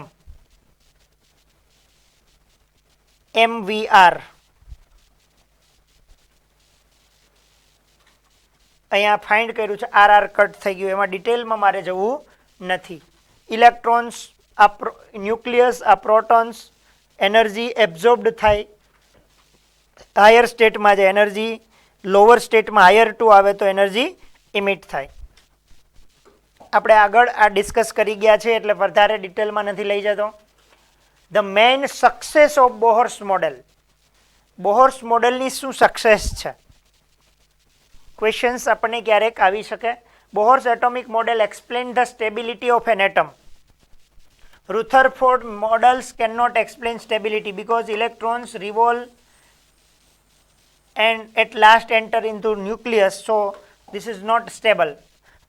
MVR અહીંયા ફાઇન્ડ કર્યું છે. RR કટ થઈ ગયું, એમાં ડિટેલમાં મારે જવું નથી. ઇલેક્ટ્રોન્સ, આ ન્યુક્લિયસ, આ પ્રોટોન્સ, એનર્જી એબ્ઝોર્બ્ડ થાય હાયર સ્ટેટમાં, જે એનર્જી લોઅર સ્ટેટમાં હાયર ટુ આવે તો એનર્જી ઇમિટ થાય. આપણે આગળ આ ડિસ્કસ કરી ગયા છે એટલે વધારે ડિટેલમાં નથી લઈ જતો. The main success of Bohr's model, Bohr's મોડેલની શું સક્સેસ છે? ક્વેશ્ચન્સ આપણને ક્યારેક આવી શકે. Bohr's atomic model explain the stability of an atom. Rutherford models cannot explain stability because electrons revolve and at last enter into nucleus, so this is not stable.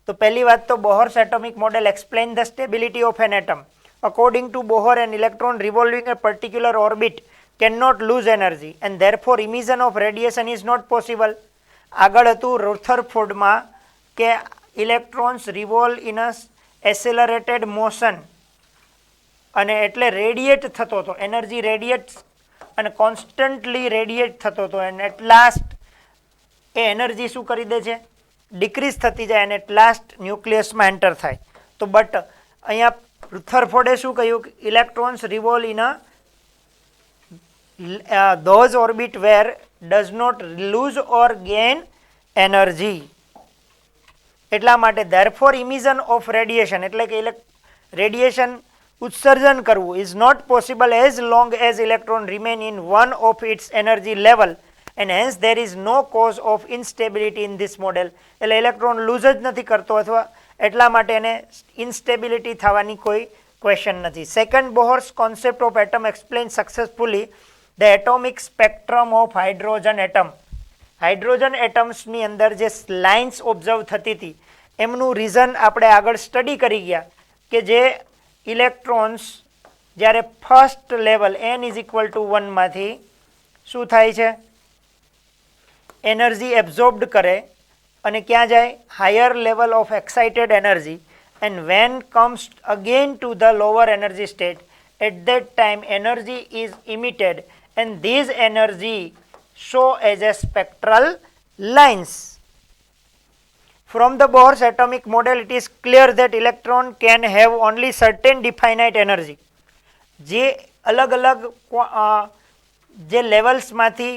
તો પહેલી વાત તો Bohr's atomic model explain the stability of an atom. According to Bohr, an electron revolving a particular orbit cannot lose energy and therefore emission of radiation is not possible. આગળ હતું રુથરફોર્ડમાં કે electrons revolve in a accelerated motion અને એટલે radiate થતો હતો, energy radiate અને constantly radiate થતો હતો અને એટ લાસ્ટ એ એનર્જી શું કરી દે છે? ડિક્રીઝ થતી જાય અને એટ લાસ્ટ ન્યુક્લિયસમાં એન્ટર થાય. તો બટ અહીંયા રુથરફોર્ડે શું કહ્યું? Electrons revolve in a those orbit where does not lose or gain energy. એટલા માટે therefore emission of radiation એટલે કે રેડિયેશન ઉત્સર્જન કરવું is not possible as long as electron remain in one of its energy level and hence there is no cause of instability in this model. એટલે electron loose જ નથી કરતો અથવા એટલા માટે એને ઇન્સ્ટેબિલિટી થવાની કોઈ ક્વેશ્ચન નથી. Second, Bohr's concept of atom explain successfully the atomic spectrum of hydrogen atom. Hydrogen એટમ્સની અંદર જે લાઇન્સ ઓબ્ઝર્વ થતી હતી એમનું રીઝન આપણે આગળ સ્ટડી કરી ગયા કે જે ઇલેક્ટ્રોન્સ જ્યારે first level n is equal two 1 માંથી શું થાય છે? એનર્જી એબ્ઝોર્બ્ડ કરે અને ક્યાં જાય? Higher level of excited energy and when comes again to the lower energy state, at that time energy is emitted and these energy show as a spectral lines. From the Bohr's atomic model, it is clear that electron can have only certain definite energy. જે અલગ અલગ જે લેવલ્સમાંથી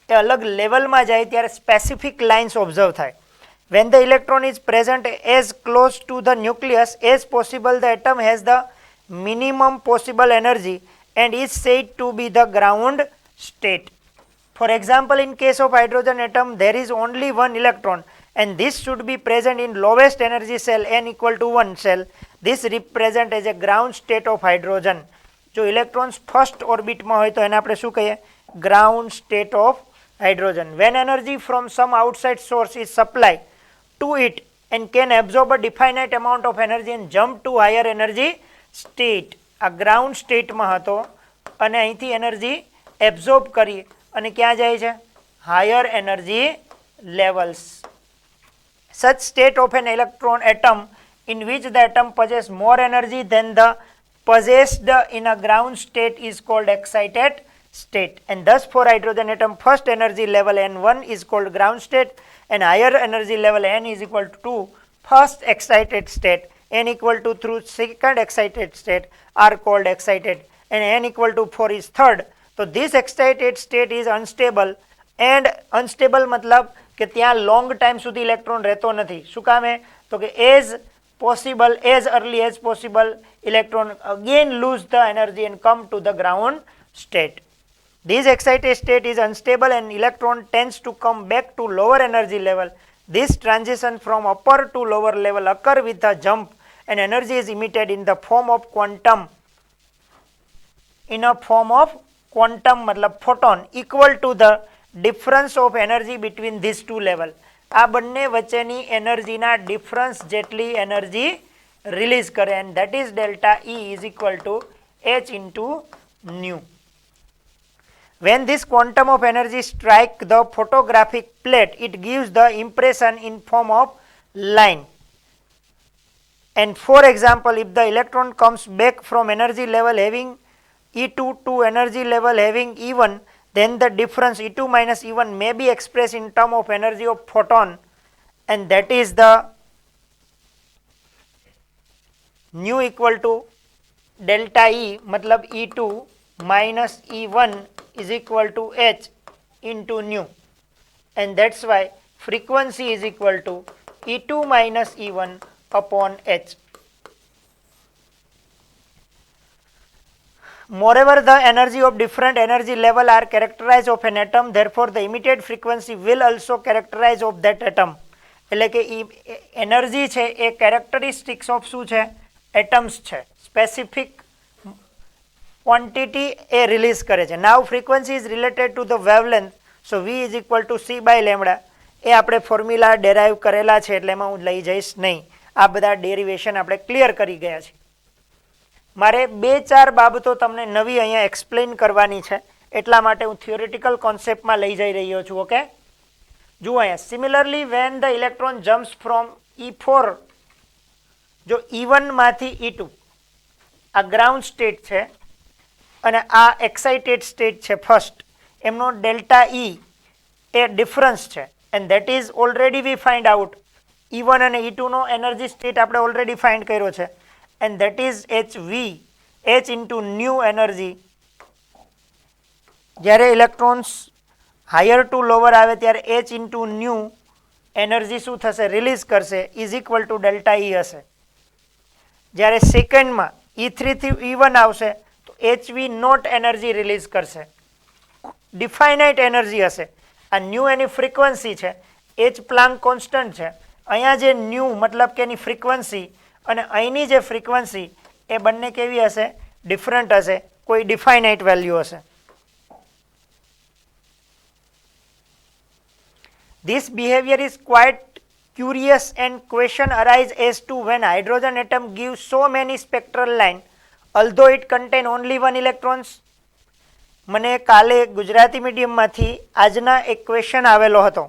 એ અલગ લેવલમાં જાય ત્યારે specific lines observe થાય. When the electron is present as close to the nucleus as possible, the atom has the minimum possible energy and is said to be the ground state. For example, in case of hydrogen atom, there is only one electron and this should be present in lowest energy cell n equal to 1 cell. This represent as a ground state of hydrogen. જો electrons first ઓર્બિટમાં હોય તો એને આપણે શું કહીએ? Ground state of hydrogen. When energy from some outside source is supplied to it and can absorb a definite amount of energy and jump to higher energy state. આ ground સ્ટેટમાં હતો અને અહીંથી એનર્જી એબ્ઝોર્બ કરી અને ક્યાં જાય છે? Higher energy levels. Such state of an electron atom in which the atom possesses more energy than the possessed in a ground state is called excited state, and thus for hydrogen atom first energy level N1 is called ground state, and higher energy level N is equal to 2 first excited state, N equal to 3 second excited state are called excited, and N equal to 4 is third. So this excited state is unstable, and unstable मतलब કે ત્યાં long time સુધી electron રહેતો નથી. શું કામે? તો કે as possible, as early as possible, electron again lose the energy and come to the ground state. This excited state is unstable and electron tends to come back to lower energy level. This transition from upper to lower level occur with a jump, and energy is emitted in the form of quantum, in a form of quantum मतलब photon equal to the difference of energy between these two level. આ બંને વચ્ચેની એનર્જીના difference જેટલી energy release કરે, and that is delta E is equal to h into nu. When this quantum of energy strike the photographic plate, it gives the impression in form of line. And for example, if the electron comes back from energy level having E2 to energy level having E1, then the difference E2 minus E1 may be expressed in term of energy of photon, and that is the nu equal to delta E मतलब E2 minus E1 is equal to h into nu, and that's why frequency is equal to E2 minus E1 upon h. Moreover, the energy of different energy level are characterized of an atom, therefore the emitted frequency will also characterize of that atom. એટલે કે energy છે એ characteristics of શું છે? Atoms છે, specific quantity એ release કરે છે. Now frequency is related to the wavelength, so V is equal to C by lambda. એ આપણે ફોર્મ્યુલા ડેરાઇવ કરેલા છે એટલે એમાં હું લઈ જઈશ નહીં. આ બધા ડેરિવેશન આપણે ક્લિયર કરી ગયા છે. મારે 2-4 બાબતો તમને નવી અહીંયા એક્સપ્લેન કરવાની છે, એટલા માટે હું થિયોરિટિકલ કોન્સેપ્ટમાં લઈ જઈ રહ્યો છું. ઓકે, જુઓ અહીંયા similarly when the electron jumps from E4, જો E1 માંથી E2, આ ગ્રાઉન્ડ સ્ટેટ છે અને આ એક્સાઇટેડ સ્ટેટ છે ફર્સ્ટ, એમનો ડેલ્ટા E એ ડિફરન્સ છે, and that is already V find out. E1 અને E2 નો એનર્જી સ્ટેટ આપણે ઓલરેડી ફાઇન્ડ કર્યો છે, and that is hv, h into nu energy. જ્યારે ઇલેક્ટ્રોન્સ હાયર ટુ લોવર આવે ત્યારે h into nu એનર્જી શું થશે? રિલીઝ કરશે, is equal to delta E હશે. જ્યારે સેકન્ડમાં E3 થી E1 આવશે તો hv નોટ એનર્જી રિલીઝ કરશે, ડિફાઇનાઇટ એનર્જી હશે. આ ન્યુ એની ફ્રીક્વન્સી છે, h પ્લાન્ક કોન્સ્ટન્ટ છે. અહીંયા જે ન્યુ મતલબ કે એની ફ્રીક્વન્સી અને અહીંની જે ફ્રીક્વન્સી એ બંને કેવી હશે? ડિફરન્ટ હશે, કોઈ ડિફાઇનાઇટ વેલ્યુ હશે. This behavior is quite curious and question arise as to when hydrogen atom gives so many spectral line although it contain only one electrons. મને કાલે ગુજરાતી મીડિયમમાંથી આજના એક ક્વેશ્ચન આવેલો હતો.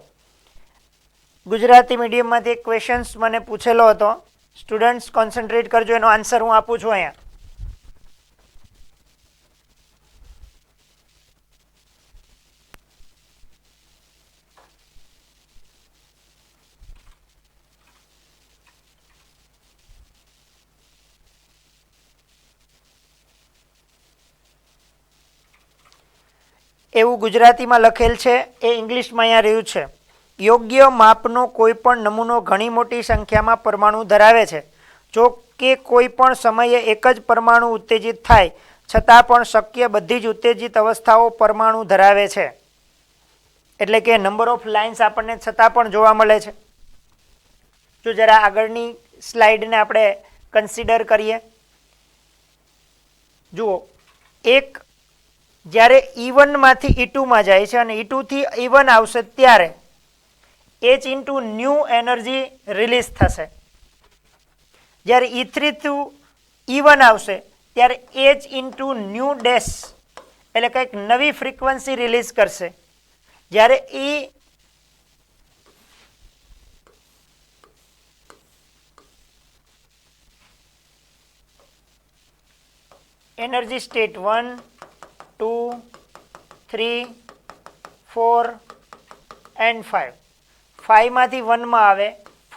ગુજરાતી મીડિયમમાંથી એક ક્વેશ્ચન્સ મને પૂછેલો હતો. સ્ટુડન્ટ્સ કોન્સન્ટ્રેટ કરજો, એનો આન્સર હું આપું છું અહીંયા. એવું ગુજરાતીમાં લખેલ છે, એ ઇંગ્લિશમાં અહીંયા રહ્યું છે. યોગ્ય માપનો કોઈપણ નમૂનો ઘણી મોટી સંખ્યામાં પરમાણુ ધરાવે છે. જો કે કોઈપણ સમયે એક જ પરમાણુ ઉત્તેજિત થાય છતાં પણ શક્ય બધી જ ઉત્તેજિત અવસ્થાઓ પરમાણુ ધરાવે છે. એટલે કે નંબર ઓફ લાઇન્સ આપણને છતાં પણ જોવા મળે છે. જો જરા આગળની સ્લાઇડને આપણે કન્સિડર કરીએ. જુઓ, એક જ્યારે E1 માંથી E2 માં જાય છે અને E2 થી E1 આવશે ત્યારે h into new energy release થશે. જ્યારે E3 ટુ E1 આવશે ત્યારે h into ન્યુ ડેશ એટલે કંઈક નવી ફ્રીક્વન્સી રિલીઝ કરશે. જ્યારે એ એનર્જી સ્ટેટ 1, 2, 3 4 and 5. 5 માંથી 1 માં આવે,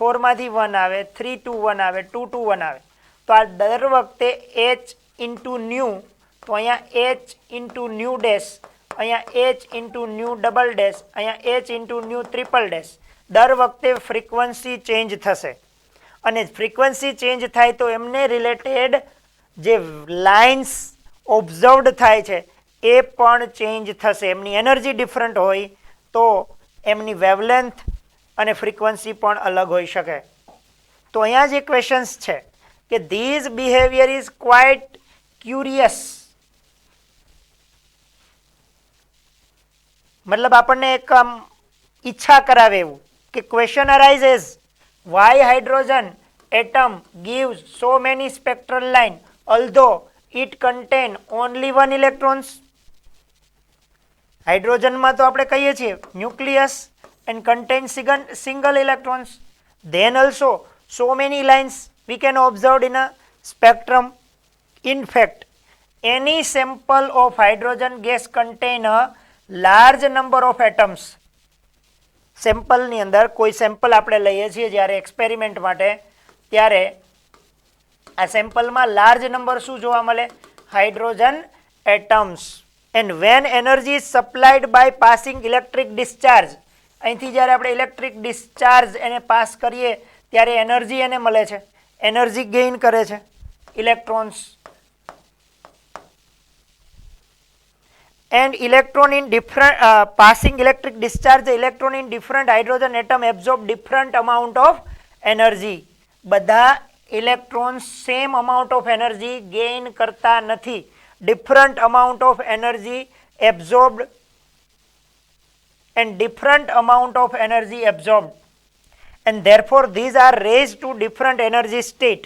4 માંથી 1 આવે, 3 2 1 આવે, 2 2 1 આવે. તો આ દર વખતે h ઇન્ટુ ન્યૂ, તો અહીંયા h ઇન્ટુ ન્યૂ ડેશ, અહીંયા h into new double dash, અહીંયા h into new triple dash. દર વખતે ફ્રીક્વન્સી ચેન્જ થશે અને ફ્રીક્વન્સી ચેન્જ થાય તો એમને રિલેટેડ જે લાઇન્સ ઓબ્ઝર્વડ થાય છે એ પણ ચેન્જ થશે. એમની એનર્જી ડિફરન્ટ હોય તો એમની વેવલેન્થ અને ફ્રીક્વન્સી પણ અલગ હોઈ શકે. તો અહીંયા જે ક્વેશ્ચન્સ છે કે these behaviour is quite curious, મતલબ આપણને એક ઈચ્છા કરાવે એવું કે question arises why hydrogen atom gives so many spectral line although it contain only one electrons. Hydrogen માં તો આપણે કહીએ છીએ nucleus and contain single electrons. Then also so many lines we can observe in a spectrum. In fact, any sample of hydrogen gas contain a large number of atoms. સેમ્પલની અંદર કોઈ sample આપણે લઈએ છીએ જ્યારે એક્સપેરિમેન્ટ માટે, ત્યારે આ સેમ્પલમાં large number શું જોવા મળે? Hydrogen atoms. And when energy is supplied by passing electric discharge, અહીંથી જ્યારે આપણે ઇલેક્ટ્રિક ડિસ્ચાર્જ એને પાસ કરીએ ત્યારે એનર્જી એને મળે છે, એનર્જી ગેઇન કરે છે electrons. And electron in different passing electric discharge, the electron in different hydrogen atom absorb different amount of energy. બધા electrons same amount of energy gain કરતા નથી, different amount of energy absorbed and different amount of energy absorbed, and therefore these are raised to different energy state.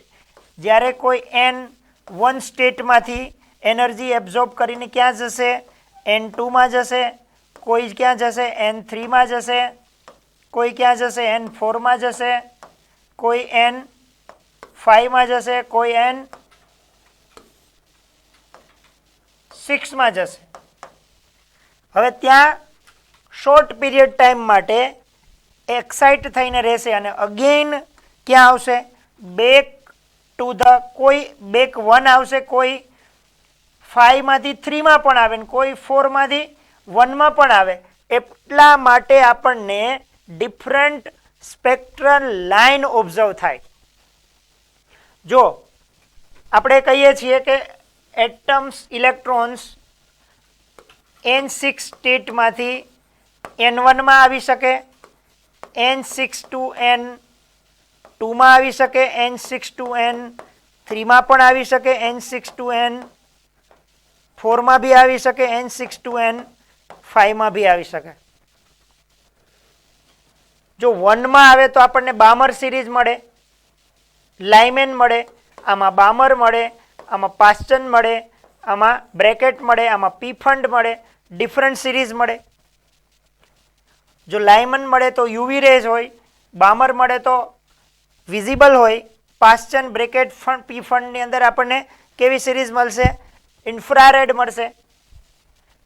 જ્યારે કોઈ n1 state માંથી energy absorb કરીને ક્યાં જશે? n2 માં જશે, કોઈ ક્યાં જશે? n3 માં જશે, કોઈ ક્યાં જશે? n4 માં જશે, કોઈ n5 માં જશે, કોઈ n6 માં જશે. હવે ત્યાં શોર્ટ પીરિયડ ટાઈમ માટે એક્સાઇટ થઈને રહેશે અને અગેન ક્યાં આવશે? બેક ટુ ધ, કોઈ બેક 1 આવશે, કોઈ 5 માંથી 3 માં પણ આવે ને કોઈ 4 માંથી 1 માં પણ આવે. એટલા માટે આપણને ડિફરન્ટ સ્પેક્ટ્રલ લાઇન ઓબ્ઝર્વ થાય. જો આપણે કહીએ છીએ કે એટમ્સ ઇલેક્ટ્રોન્સ n6 સ્ટેટમાંથી n1 માં આવી શકે, n6 to n2 માં આવી શકે, n6 to n3 માં પણ આવી શકે, n6 to n4 માં બી આવી શકે, n6 to n5 માં બી આવી શકે. જો 1 માં આવે તો આપણને બામર સિરીઝ મળે, લાઇમેન મળે, આમાં બામર મળે, આમાં પાસ્ટન મળે, આમાં બ્રેકેટ મળે, આમાં પીફંડ મળે, ડિફરન્ટ સિરીઝ મળે. જો લાઇમન મળે તો યુવી રેઝ હોય, બામર મળે તો વિઝિબલ હોય, પાસ્ટન બ્રેકેટ પીફંડની અંદર આપણને કેવી સિરીઝ મળશે? ઇન્ફ્રારેડ મળશે.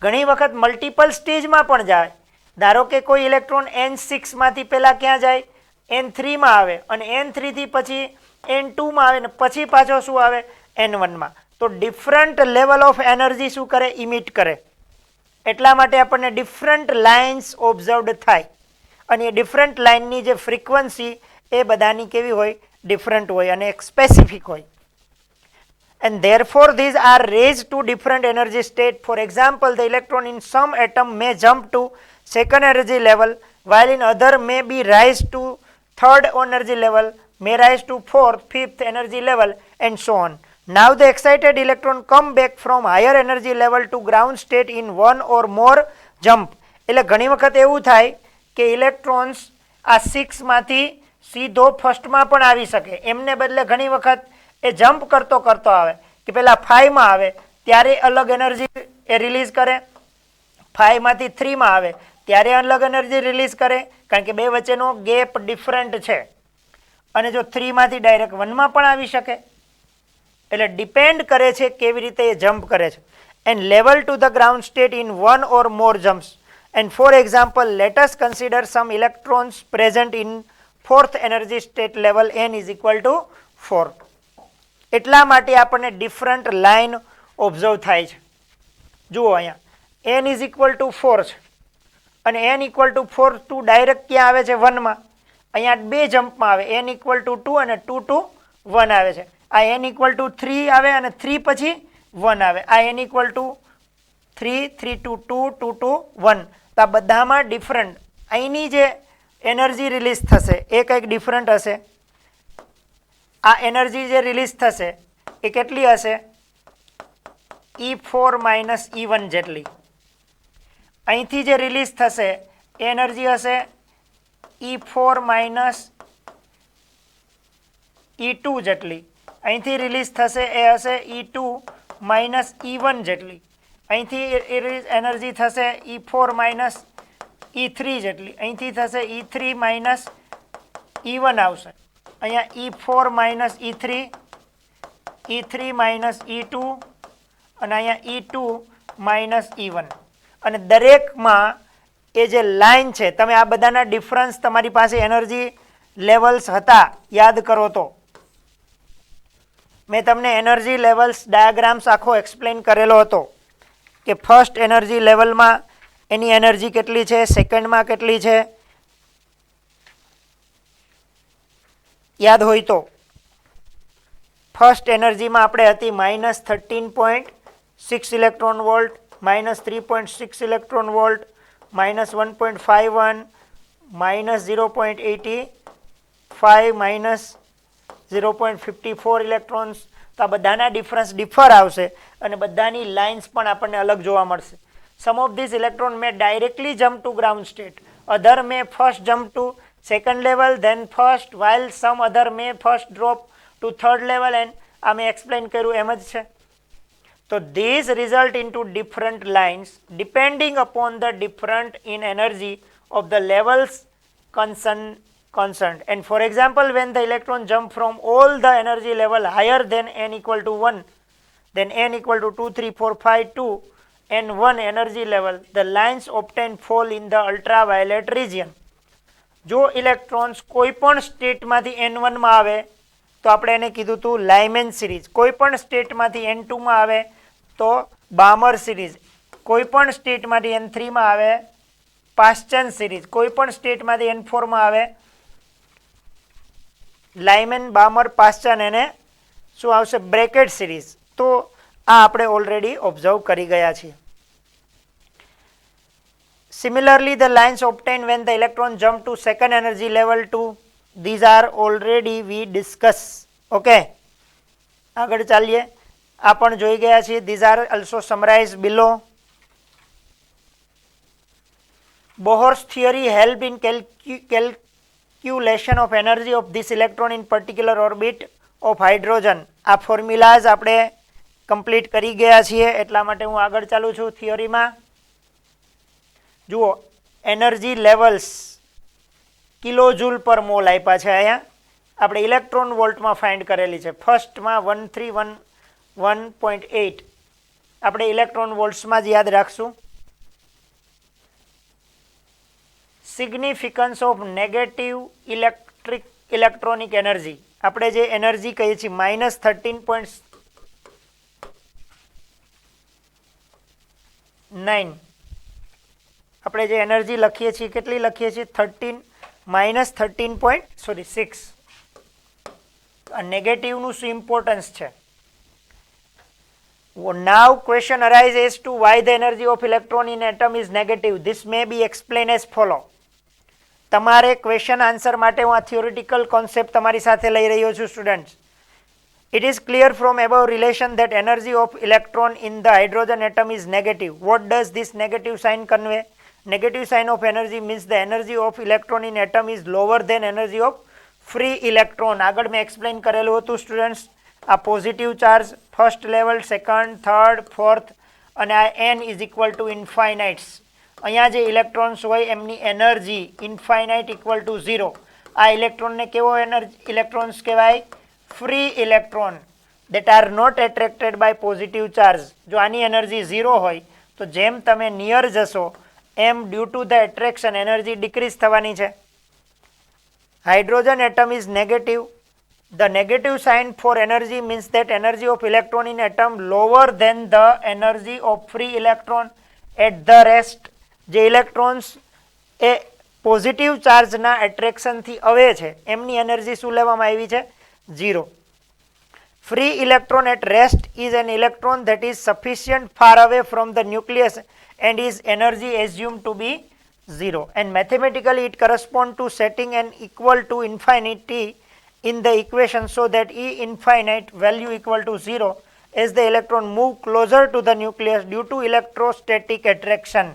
ઘણી વખત મલ્ટિપલ સ્ટેજમાં પણ જાય. ધારો કે કોઈ ઇલેક્ટ્રોન n6 માંથી પહેલા ક્યાં જાય? n3 માં આવે અને n3 થી પછી n2 માં આવે ને પછી પાછો શું આવે? n1 માં. તો ડિફરન્ટ લેવલ ઓફ એનર્જી શું કરે? ઇમિટ કરે. એટલા માટે આપણને ડિફરન્ટ લાઇન્સ ઓબ્ઝર્વડ થાય અને એ ડિફરન્ટ લાઇનની જે ફ્રીક્વન્સી એ બધાની કેવી હોય? ડિફરન્ટ હોય અને એક સ્પેસિફિક હોય. And therefore these are raised to different energy state. For example, the electron in some atom may jump to second energy level, while in other may be rise to third energy level, may rise to fourth, fifth energy level, and so on. Now the excited electron come back from higher energy level to ground state in one or more jump. એટલે ઘણી વખત એવું થાય કે electrons આ 6 માંથી સીધો ફર્સ્ટમાં પણ આવી શકે. એમને બદલે ઘણી વખત એ જમ્પ કરતો કરતો આવે કે પેલા 5 માં આવે ત્યારે અલગ એનર્જી એ રિલીઝ કરે, 5 માંથી 3 માં આવે ત્યારે અલગ એનર્જી રિલીઝ કરે, કારણ કે બે વચ્ચેનો ગેપ ડિફરન્ટ છે. અને જો 3 માંથી ડાયરેક્ટ 1 માં પણ આવી શકે. એટલે ડિપેન્ડ કરે છે કેવી રીતે એ જમ્પ કરે છે. and level to the ground state in one or more jumps. And for example, let us consider some electrons present in fourth energy state level n is equal to 4. એટલા માટે આપણને different line observe થાય છે. જુઓ અહીંયા n is equal to 4 છે અને n equal to 4 to direct ક્યાં આવે છે 1 માં. અહીંયા બે જમ્પમાં આવે n ઇક્વલ ટુ 2 અને 2 ટુ 1 આવે છે. આ n ઇક્વલ ટુ 3 આવે અને 3 પછી 1 આવે. આ n equal to 3 3 to 2 2 to 1. તો આ બધામાં ડિફરન્ટ અહીંની જે એનર્જી રિલીઝ થશે એ કંઈક ડિફરન્ટ હશે. આ એનર્જી જે રિલીઝ થશે એ કેટલી હશે E4 માઇનસ E1 જેટલી. અહીંથી જે રિલીઝ થશે એ એનર્જી હશે E4 માઇનસ E2 જેટલી. અહીંથી રિલીઝ થશે એ હશે E2 માઇનસ E1 જેટલી. અહીંથી એનર્જી થશે E4 માઇનસ E3 જેટલી. અહીંથી થશે E3 માઇનસ E1 આવશે. અહીંયા E4 minus E3 E3 minus E2 અને અહીંયા E2 માઇનસ E1. અને દરેકમાં એ જે લાઈન છે તમે આ બધાના ડિફરન્સ તમારી પાસે એનર્જી લેવલ્સ હતા યાદ કરો તો મેં તમને એનર્જી લેવલ્સ ડાયાગ્રામ્સ આખો એક્સપ્લેન કરેલો હતો કે ફર્સ્ટ એનર્જી લેવલમાં એની એનર્જી કેટલી છે, સેકન્ડમાં કેટલી છે, યાદ હોય તો. ફર્સ્ટ એનર્જીમાં આપણે હતી -13.6 electron volt, -3.6 electron volt, -1.51, -0.85, -0.54 electrons. તો આ બધાના ડિફરન્સ ડિફર આવશે અને બધાની લાઇન્સ પણ આપણને અલગ જોવા મળશે. Some of this electron may directly jump to ground state, other may first jump to second level then first, while some other may first drop to third level. And આ મેં એક્સપ્લેન કર્યું એમ જ છે. તો these result into different lines depending upon the different in energy of the levels concerned. And for example, when the electron jump from all the energy level higher than n equal to 1, then n equal to 2 3 4 5 2 and 1 energy level, the lines obtained fall in the ultraviolet region. જો electrons કોઈ પણ સ્ટેટમાંથી N1 માં આવે તો આપણે એને કીધું હતું લાઇમેન સિરીઝ. કોઈ પણ સ્ટેટમાંથી N2 માં આવે તો બામર સિરીઝ. કોઈ પણ સ્ટેટમાંથી N3 માં આવે પાસ્ચન સિરીઝ. કોઈ પણ સ્ટેટમાંથી N4 માં આવે લાઇમેન, બામર, પાસ્ચન, એને શું આવશે બ્રેકેટ સિરીઝ. તો આ આપણે ઓલરેડી ઓબ્ઝર્વ કરી ગયા છીએ. Similarly, the lines obtained when the electron jump to second energy level 2, these are already we discuss. Okay, આગળ ચાલીએ. આ પણ જોઈ ગયા છીએ. These are also summarized below. Bohr's theory helped in calculation of energy of this electron in particular orbit of hydrogen. આ formulas આપણે complete કરી ગયા છીએ એટલા માટે હું આગળ ચાલું છું થિયરીમાં. જુઓ એનર્જી લેવલ્સ કિલો જૂલ પર મોલ આપ્યા છે. અહીંયા આપણે ઇલેક્ટ્રોન વોલ્ટમાં ફાઇન્ડ કરેલી છે. ફર્સ્ટમાં 1311.8 આપણે ઇલેક્ટ્રોન વોલ્ટ્સમાં જ યાદ રાખશું. Significance of negative electronic energy આપણે જે એનર્જી કહીએ છીએ -13.9 આપણે જે એનર્જી લખીએ છીએ કેટલી લખીએ છીએ 13 આ નેગેટિવનું શું ઇમ્પોર્ટન્સ છે. Now question arises as to why the energy of electron in atom is negative. This may be explained as follow. તમારે ક્વેશ્ચન આન્સર માટે હું આ થિયોરિટિકલ કોન્સેપ્ટ તમારી સાથે લઈ રહ્યો છું students. It is clear from above relation that energy of electron in the hydrogen atom is negative. What does this negative sign convey? Negative sign of energy means the energy of electron in atom is lower than energy of free electron. આગળ મેં explain કરેલું હતું students. આ positive charge first level, second, third, fourth અને આ n is equal two ઇન્ફાઇનાઇટ્સ. અહીંયા જે electrons હોય એમની એનર્જી ઇન્ફાઇનાઇટ ઇક્વલ ટુ 0. આ ઇલેક્ટ્રોનને કેવો ઇલેક્ટ્રોન્સ કહેવાય? Free electron. that are not attracted by positive charge. જો આની એનર્જી 0 હોય તો જેમ તમે નિયર જશો એમ due to the attraction energy decrease થવાની છે. Hydrogen atom is negative. The negative sign for energy means that energy of electron in atom lower than the energy of free electron at the rest. જે electrons એ positive ચાર્જના એટ્રેક્શનથી અવે છે એમની energy શું લેવામાં આવી છે? 0. Free electron at rest is an electron that is sufficient far away from the nucleus and is energy assumed to be 0. And mathematically it corresponds to setting an equal to infinity in the equation so that E infinite value equal to 0 as the electron move closer to the nucleus due to electrostatic attraction.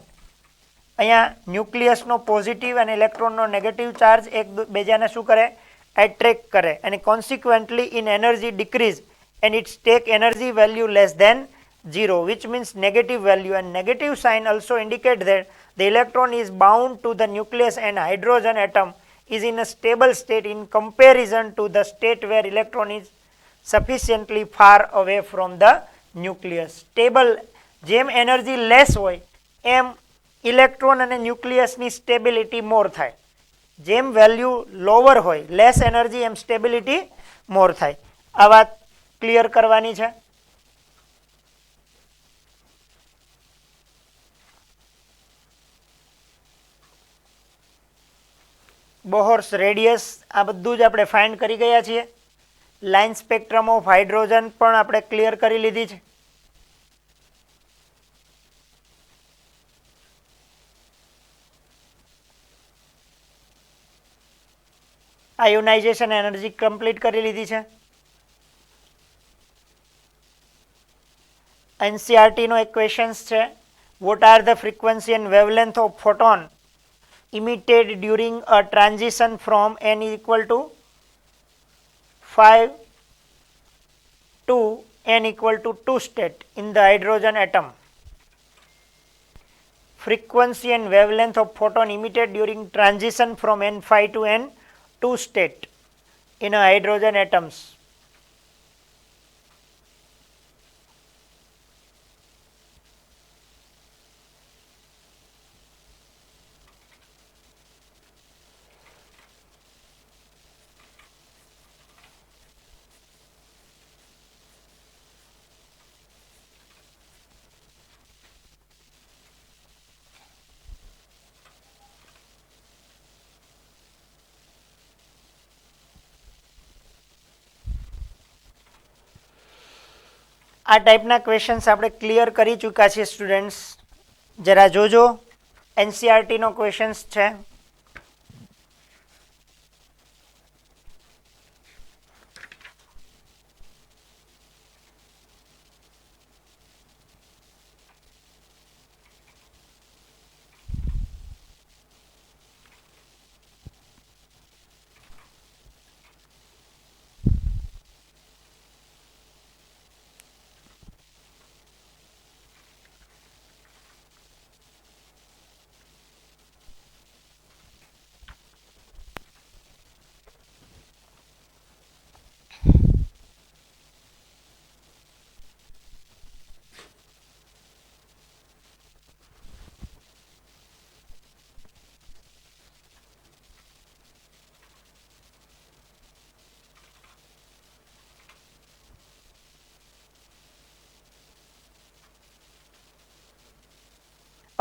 અહીંયા ન્યુક્લિયસનો positive અને ઇલેક્ટ્રોનનો negative charge એકબીજાને શું કરે? Attract કરે અને consequently in energy decrease and its take energy value less than 0 which means negative value, and negative sign also indicate that the electron is bound to the nucleus and hydrogen atom is in a stable state in comparison to the state where electron is sufficiently far away from the nucleus. Stable જેમ energy less હોય એમ electron અને ન્યુક્લિયસની stability મોર થાય. જેમ value lower હોય less energy એમ stability મોર થાય. આ વાત clear કરવાની છે. બોહર્સ રેડિયસ આ બધું જ આપણે ફાઇન્ડ કરી ગયા છીએ. લાઇન સ્પેક્ટ્રમ ઓફ હાઇડ્રોજન પણ આપણે ક્લિયર કરી લીધી છે. આયોનાઇઝેશન એનર્જી કમ્પ્લીટ કરી લીધી છે. એનસીઆરટીનો એક ક્વેશ્ચન્સ છે. What are the frequency and wavelength of photon emitted during a transition from n is equal to 5 to n equal to 2 state in the hydrogen atom. Frequency and wavelength of photon emitted during transition from n5 to n2 state in a hydrogen atoms. આ ટાઈપના questions આપણે clear કરી ચૂક્યા છીએ students. જરા જોજો. એનસીઆરટીનો questions છે.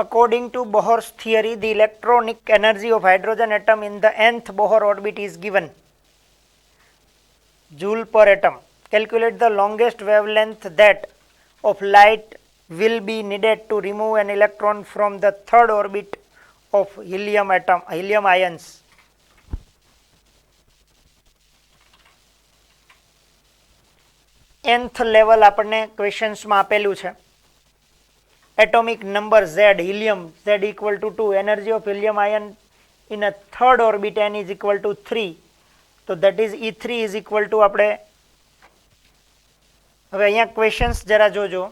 According to Bohr's theory, the electronic energy of hydrogen atom in the nth Bohr orbit is given joule per atom. Calculate the longest wavelength that of light will be needed to remove an electron from the third orbit of helium ions. nth level આપણને ક્વેશ્ચન્સમાં આપેલું છે. atomic number Z, helium, Z equal to 2, energy of helium ion in a third orbit n is equal to 3. So that is E3 is equal to આપણે હવે અહીંયા questions જરા જોજો.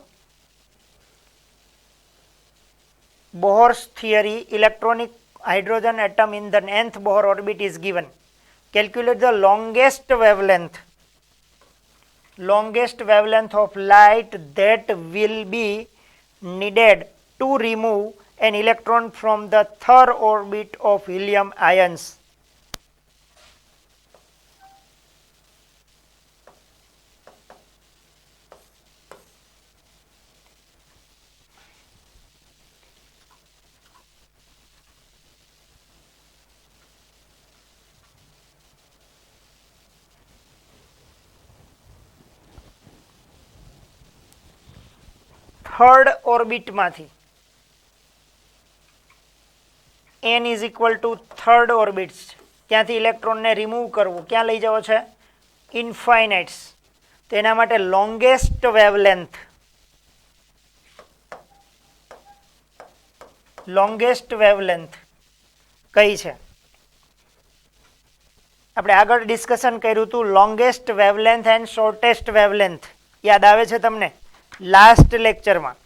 Bohr's theory, electronic hydrogen atom in the nth Bohr orbit is given. Calculate the longest wavelength. longest wavelength of light that will be needed to remove an electron from the third orbit of helium ions. Third ઓર્બિટમાંથી n is equal to third orbits, ત્યાંથી ઇલેક્ટ્રોનને remove કરવું, ક્યાં લઈ જવો છે? ઇન્ફાઇનાઇટ્સ. તેના માટે લોંગેસ્ટ વેવલેન્થ, લોંગેસ્ટ વેવલેન્થ કઈ છે? આપણે આગળ ડિસ્કશન કર્યું હતું longest wavelength and shortest wavelength, યાદ આવે છે તમને? લાસ્ટ લેક્ચરમાં.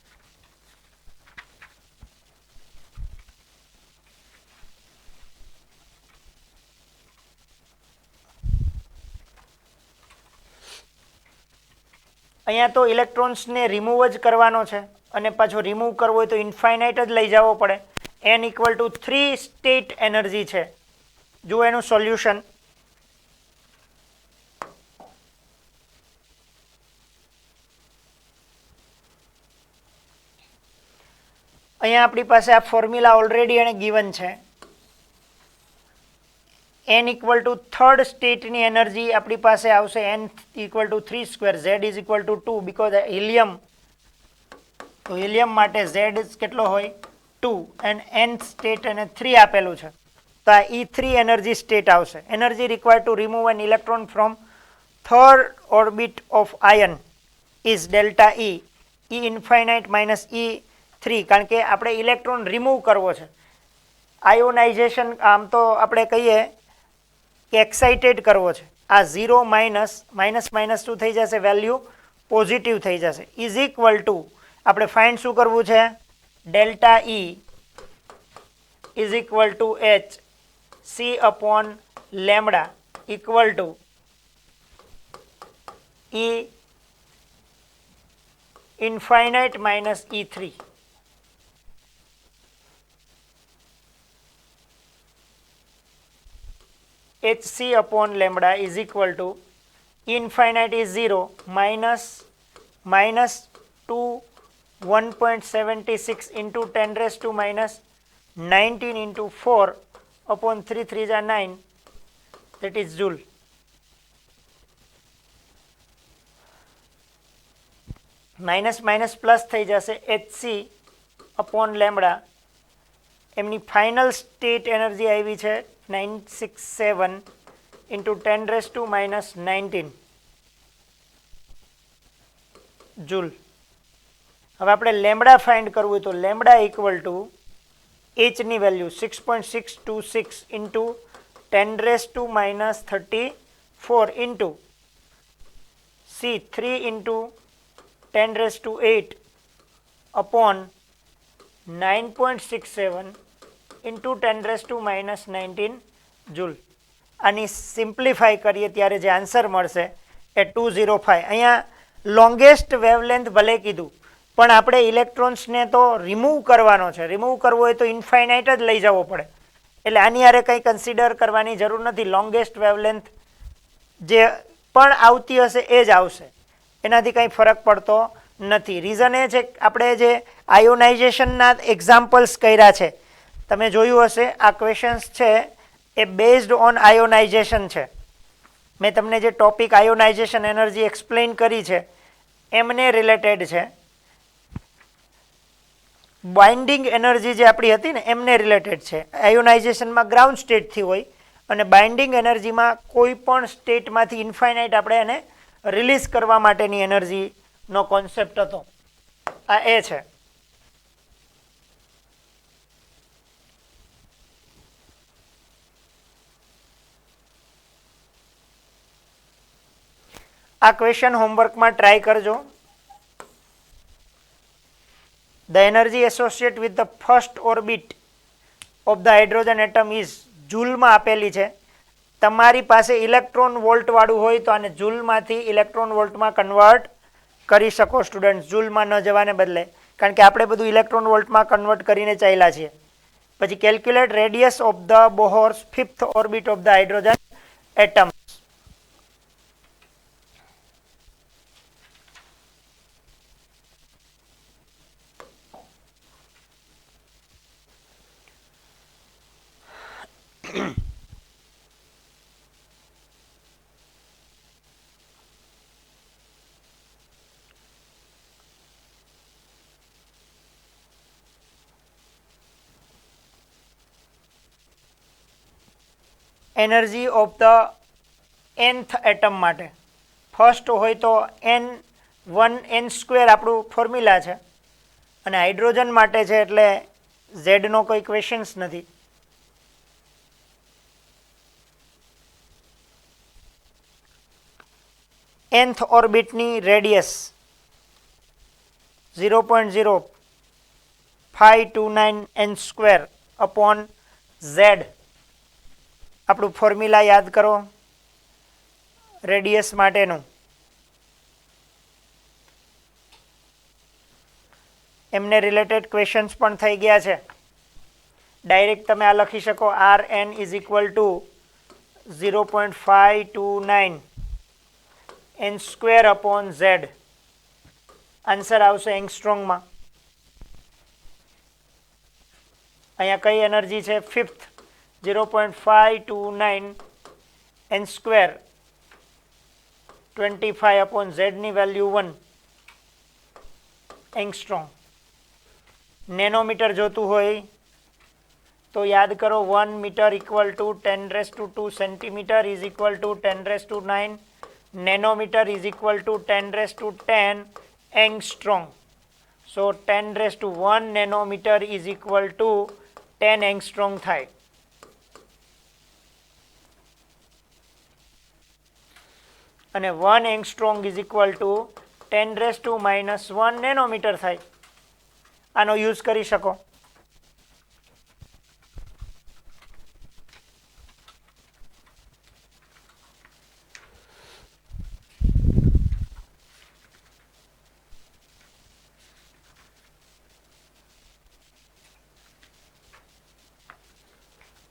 અહીંયા તો ઇલેક્ટ્રોન્સને રિમૂવ જ કરવાનો છે અને પાછો રિમૂવ કરવો હોય તો ઇન્ફાઇનાઇટ જ લઈ જવો પડે. n equal to 3 state energy છે. જુઓ એનું સોલ્યુશન. અહીંયા આપણી પાસે આ ફોર્મ્યુલા ઓલરેડી એને ગિવન છે. n ઇક્વલ ટુ થર્ડ સ્ટેટની એનર્જી આપણી પાસે આવશે n equal to 3 square, z is equal to 2 because helium, તો હિલિયમ માટે z કેટલો હોય? 2 એન્ડ n સ્ટેટ એને 3 આપેલું છે, તો આ E3 એનર્જી સ્ટેટ આવશે. Energy required to remove an electron from third orbit of ion is delta E, E infinite minus E3, કારણ કે આપણે ઇલેક્ટ્રોન રિમૂવ કરવો છે. આયોનાઇઝેશન આમ તો આપણે કહીએ કે એક્સાઇટેડ કરવો છે. આ 0 માઇનસ માઇનસ માઇનસ શું થઈ જશે? વેલ્યુ પોઝિટિવ થઈ જશે. ઇઝ ઇક્વલ ટુ આપણે ફાઇન્ડ શું કરવું છે? Delta E is equal two H C upon lambda equal to E infinite minus E3. HC upon lambda is equal to infinite is 0 minus 2 1.76 into 10 raised to minus 19 into 4 upon 3 3 is 9, that is joule. Minus minus plus થઈ જશે. HC upon lambda એમની final state energy આવી છે 967 into 10 raised to minus 19 joule. હવે આપણે lambda find કરવું તો lambda equal to એચની value 6.626 into 10 raised to minus 34 into C 3 into 10 raised to 8 upon 9.67 into 10 raised to minus 19 joule. આની simplify કરીએ ત્યારે જે આન્સર મળશે એ 205. અહીંયા લોંગેસ્ટ વેવલેન્થ ભલે કીધું પણ આપણે ઇલેક્ટ્રોન્સને તો રિમૂવ કરવાનો છે. રિમૂવ કરવો હોય તો ઇન્ફાઇનાઇટ જ લઈ જવો પડે, એટલે આની હારે કંઈ કન્સિડર કરવાની જરૂર નથી. લોંગેસ્ટ વેવલેન્થ જે પણ આવતી હશે એ જ આવશે, એનાથી કંઈ ફરક પડતો નથી. રીઝન એ છે કે આપણે જે આયોનાઇઝેશનના એક્ઝામ્પલ્સ કર્યા છે, તમે જોયું હશે આ ક્વેશ્ચન્સ છે એ બેઝડ ઓન આયોનાઇઝેશન છે. મેં તમને જે ટોપિક આયોનાઇઝેશન એનર્જી એક્સપ્લેન કરી છે એમને રિલેટેડ છે. બાઇન્ડિંગ એનર્જી જે આપણી હતી ને એમને રિલેટેડ છે. આયોનાઇઝેશનમાં ગ્રાઉન્ડ સ્ટેટથી હોય અને બાઇન્ડિંગ એનર્જીમાં કોઈ પણ સ્ટેટમાંથી ઇન્ફાઇનાઇટ આપણે એને રિલીઝ કરવા માટેની એનર્જીનો કોન્સેપ્ટ હતો. આ એ છે. આ ક્વેશ્ચન હોમવર્કમાં ટ્રાય કરજો. The energy associated with the first orbit of the hydrogen atom is જૂલમાં આપેલી છે. તમારી પાસે ઇલેક્ટ્રોન વોલ્ટ વાળું હોય તો આને જૂલમાંથી ઇલેક્ટ્રોન વોલ્ટમાં કન્વર્ટ કરી શકો સ્ટુડન્ટ, જૂલમાં ન જવાને બદલે, કારણ કે આપણે બધું ઇલેક્ટ્રોન વોલ્ટમાં કન્વર્ટ કરીને ચાલ્યા છીએ. પછી calculate radius of the Bohr's fifth orbit of the hydrogen atom. Energy of the nth atom માટે ફર્સ્ટ હોય તો n1n² આપણું ફોર્મ્યુલા છે, અને હાઇડ્રોજન માટે છે એટલે ઝેડનો કોઈ ક્વેશ્ચન્સ નથી. nth ઓર્બિટની રેડિયસ 0.0529n² અપોન ઝેડ. આપણું ફોર્મ્યુલા યાદ કરો રેડિયસ માટેનું. એમને રિલેટેડ ક્વેશ્ચન્સ પણ થઈ ગયા છે. ડાયરેક્ટ તમે આ લખી શકો RN is equal to 0.529n² upon Z. Answer આવશે એંગસ્ટ્રોંગમાં. અહીંયા કઈ એનર્જી છે? ફિફ્થ 0.529n², 25 અપોન ઝેડની વેલ્યુ 1 એંગસ્ટ્રોંગ. નેનોમીટર જોતું હોય તો યાદ કરો 1 metre equal to 10⁻², centimetre is equal to 10⁹, nanometre is equal to 10⁻10 angstrom. So 10⁻1 nanometre is equal to 10 angstrom થાય. અને 1 angstrom is equal to 10⁻⁻1 nanometre થાય. આનો યુઝ કરી શકો.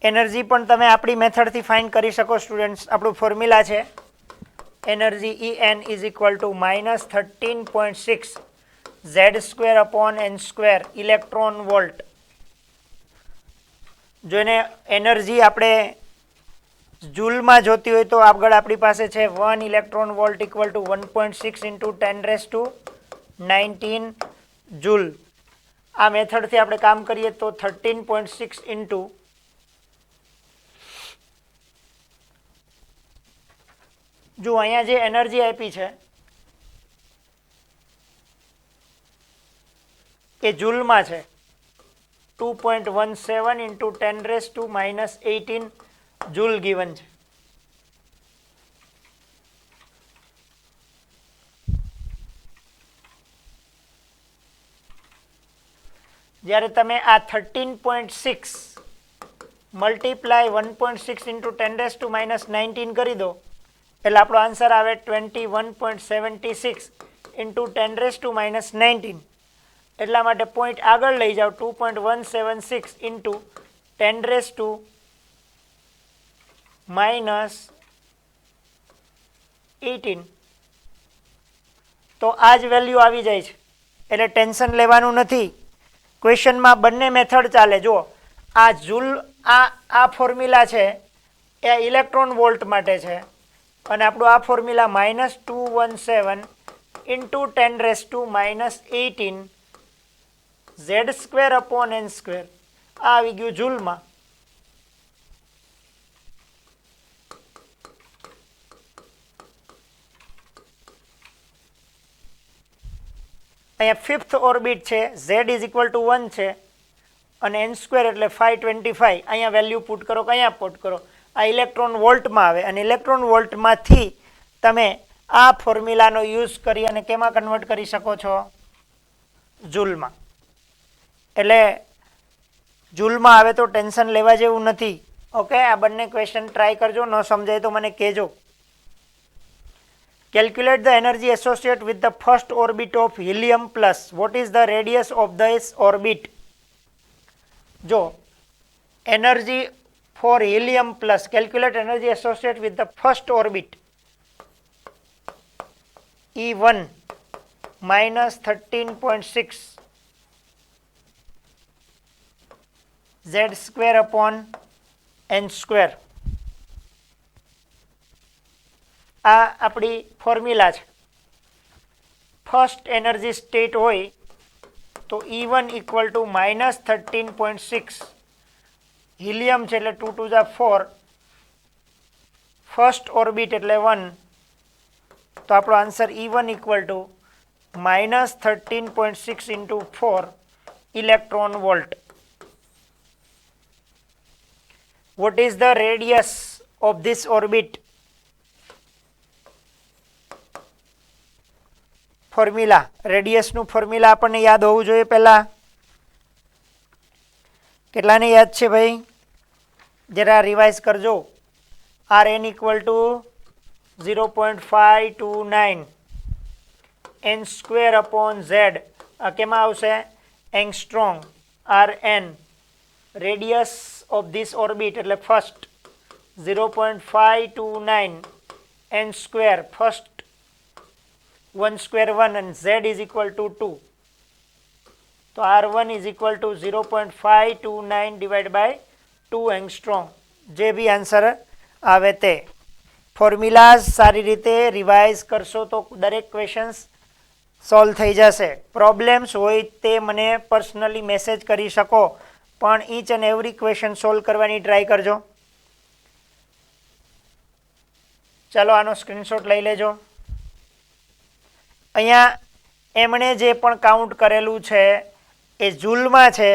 એનર્જી પણ તમે આપણી મેથડથી ફાઇન્ડ કરી શકો સ્ટુડન્ટ્સ. આપણું ફોર્મ્યુલા છે energy En is equal to -13.6 Z² upon n² electron volt. જો એને એનર્જી આપણે જૂલમાં જોતી હોય તો આગળ આપણી પાસે છે 1 electron volt equal to 1.6 into 10⁻19 joule. આ મેથડથી આપણે કામ કરીએ તો 13.6 ઇન્ટુ જો અહીંયા જે એનર્જી આપી છે એ જૂલમાં છે 2.17 ઇન્ટુ 10⁻18 જૂલ ગિવન છે. જ્યારે તમે આ 13.6 મલ્ટીપ્લાય 1.6 ઇન્ટુ 10⁻19 કરી દો એટલે આપણો આન્સર આવે 21.76 ઇન્ટુ 10⁻19. એટલા માટે પોઈન્ટ આગળ લઈ જાઓ 2.176 ઇન્ટુ 10⁻18 તો આ જ વેલ્યુ આવી જાય છે. એટલે ટેન્શન લેવાનું નથી. ક્વેશ્ચનમાં બંને મેથડ ચાલે. જો આ જૂલ આ ફોર્મ્યુલા છે એ ઇલેક્ટ્રોન વોલ્ટ માટે છે, અને આપણું આ formula -217 into 10⁻18 Z² upon n². આ આવી ગયું જૂલમાં. અહીંયા ફિફ્થ ઓર્બિટ છે, Z ઇઝ ઇક્વલ ટુ 1 છે, અને n² એટલે 525. અહીંયા વેલ્યુ પુટ કરો કે અહીંયા પુટ કરો, આ ઇલેક્ટ્રોન વોલ્ટમાં આવે, અને ઇલેક્ટ્રોન વોલ્ટમાંથી તમે આ ફોર્મ્યુલાનો યુઝ કરી અને કેમાં કન્વર્ટ કરી શકો છો? જૂલમાં. એટલે જૂલમાં આવે તો ટેન્શન લેવા જેવું નથી. ઓકે, આ બંને ક્વેશ્ચન ટ્રાય કરજો, ન સમજાય તો મને કહેજો. Calculate the energy associated with the first orbit of helium plus. What is the radius of this orbit? Jo, energy for helium plus. Calculate energy associated with the first orbit. E1 minus 13.6 Z square upon N square. આ આપણી formula છે. First energy state હોય તો E1 equal to -13.6 helium છે એટલે 2 to the 4, first orbit એટલે 1, તો આપણો answer E1 equal to -13.6 into 4 electron volt. What is the radius of this orbit? Formula, રેડિયસનું ફોર્મ્યુલા આપણને યાદ હોવું જોઈએ પહેલા. કેટલાને યાદ છે ભાઈ? જરા રિવાઇઝ કરજો. Rn equal to 0.529 n square upon Z. આ કેમાં આવશે? Angstrom. Rn radius of this orbit એટલે first 0.529 n square, first 1 square 1 and z is equal to 2. So R1 is equal to 0.529 divided by 2 angstrom. જે B answer આવે તે. Formulas સારી રીતે revise કરશો તો દરેક ક્વેશ્ચન્સ સોલ્વ થઈ જશે. પ્રોબ્લેમ્સ હોય તે મને પર્સનલી મેસેજ કરી શકો, પણ each and every question solve કરવાની ટ્રાય કરજો. ચાલો આનો સ્ક્રીનશોટ લઈ લેજો. અહીંયા એમણે જે પણ કાઉન્ટ કરેલું છે એ જૂલમાં છે,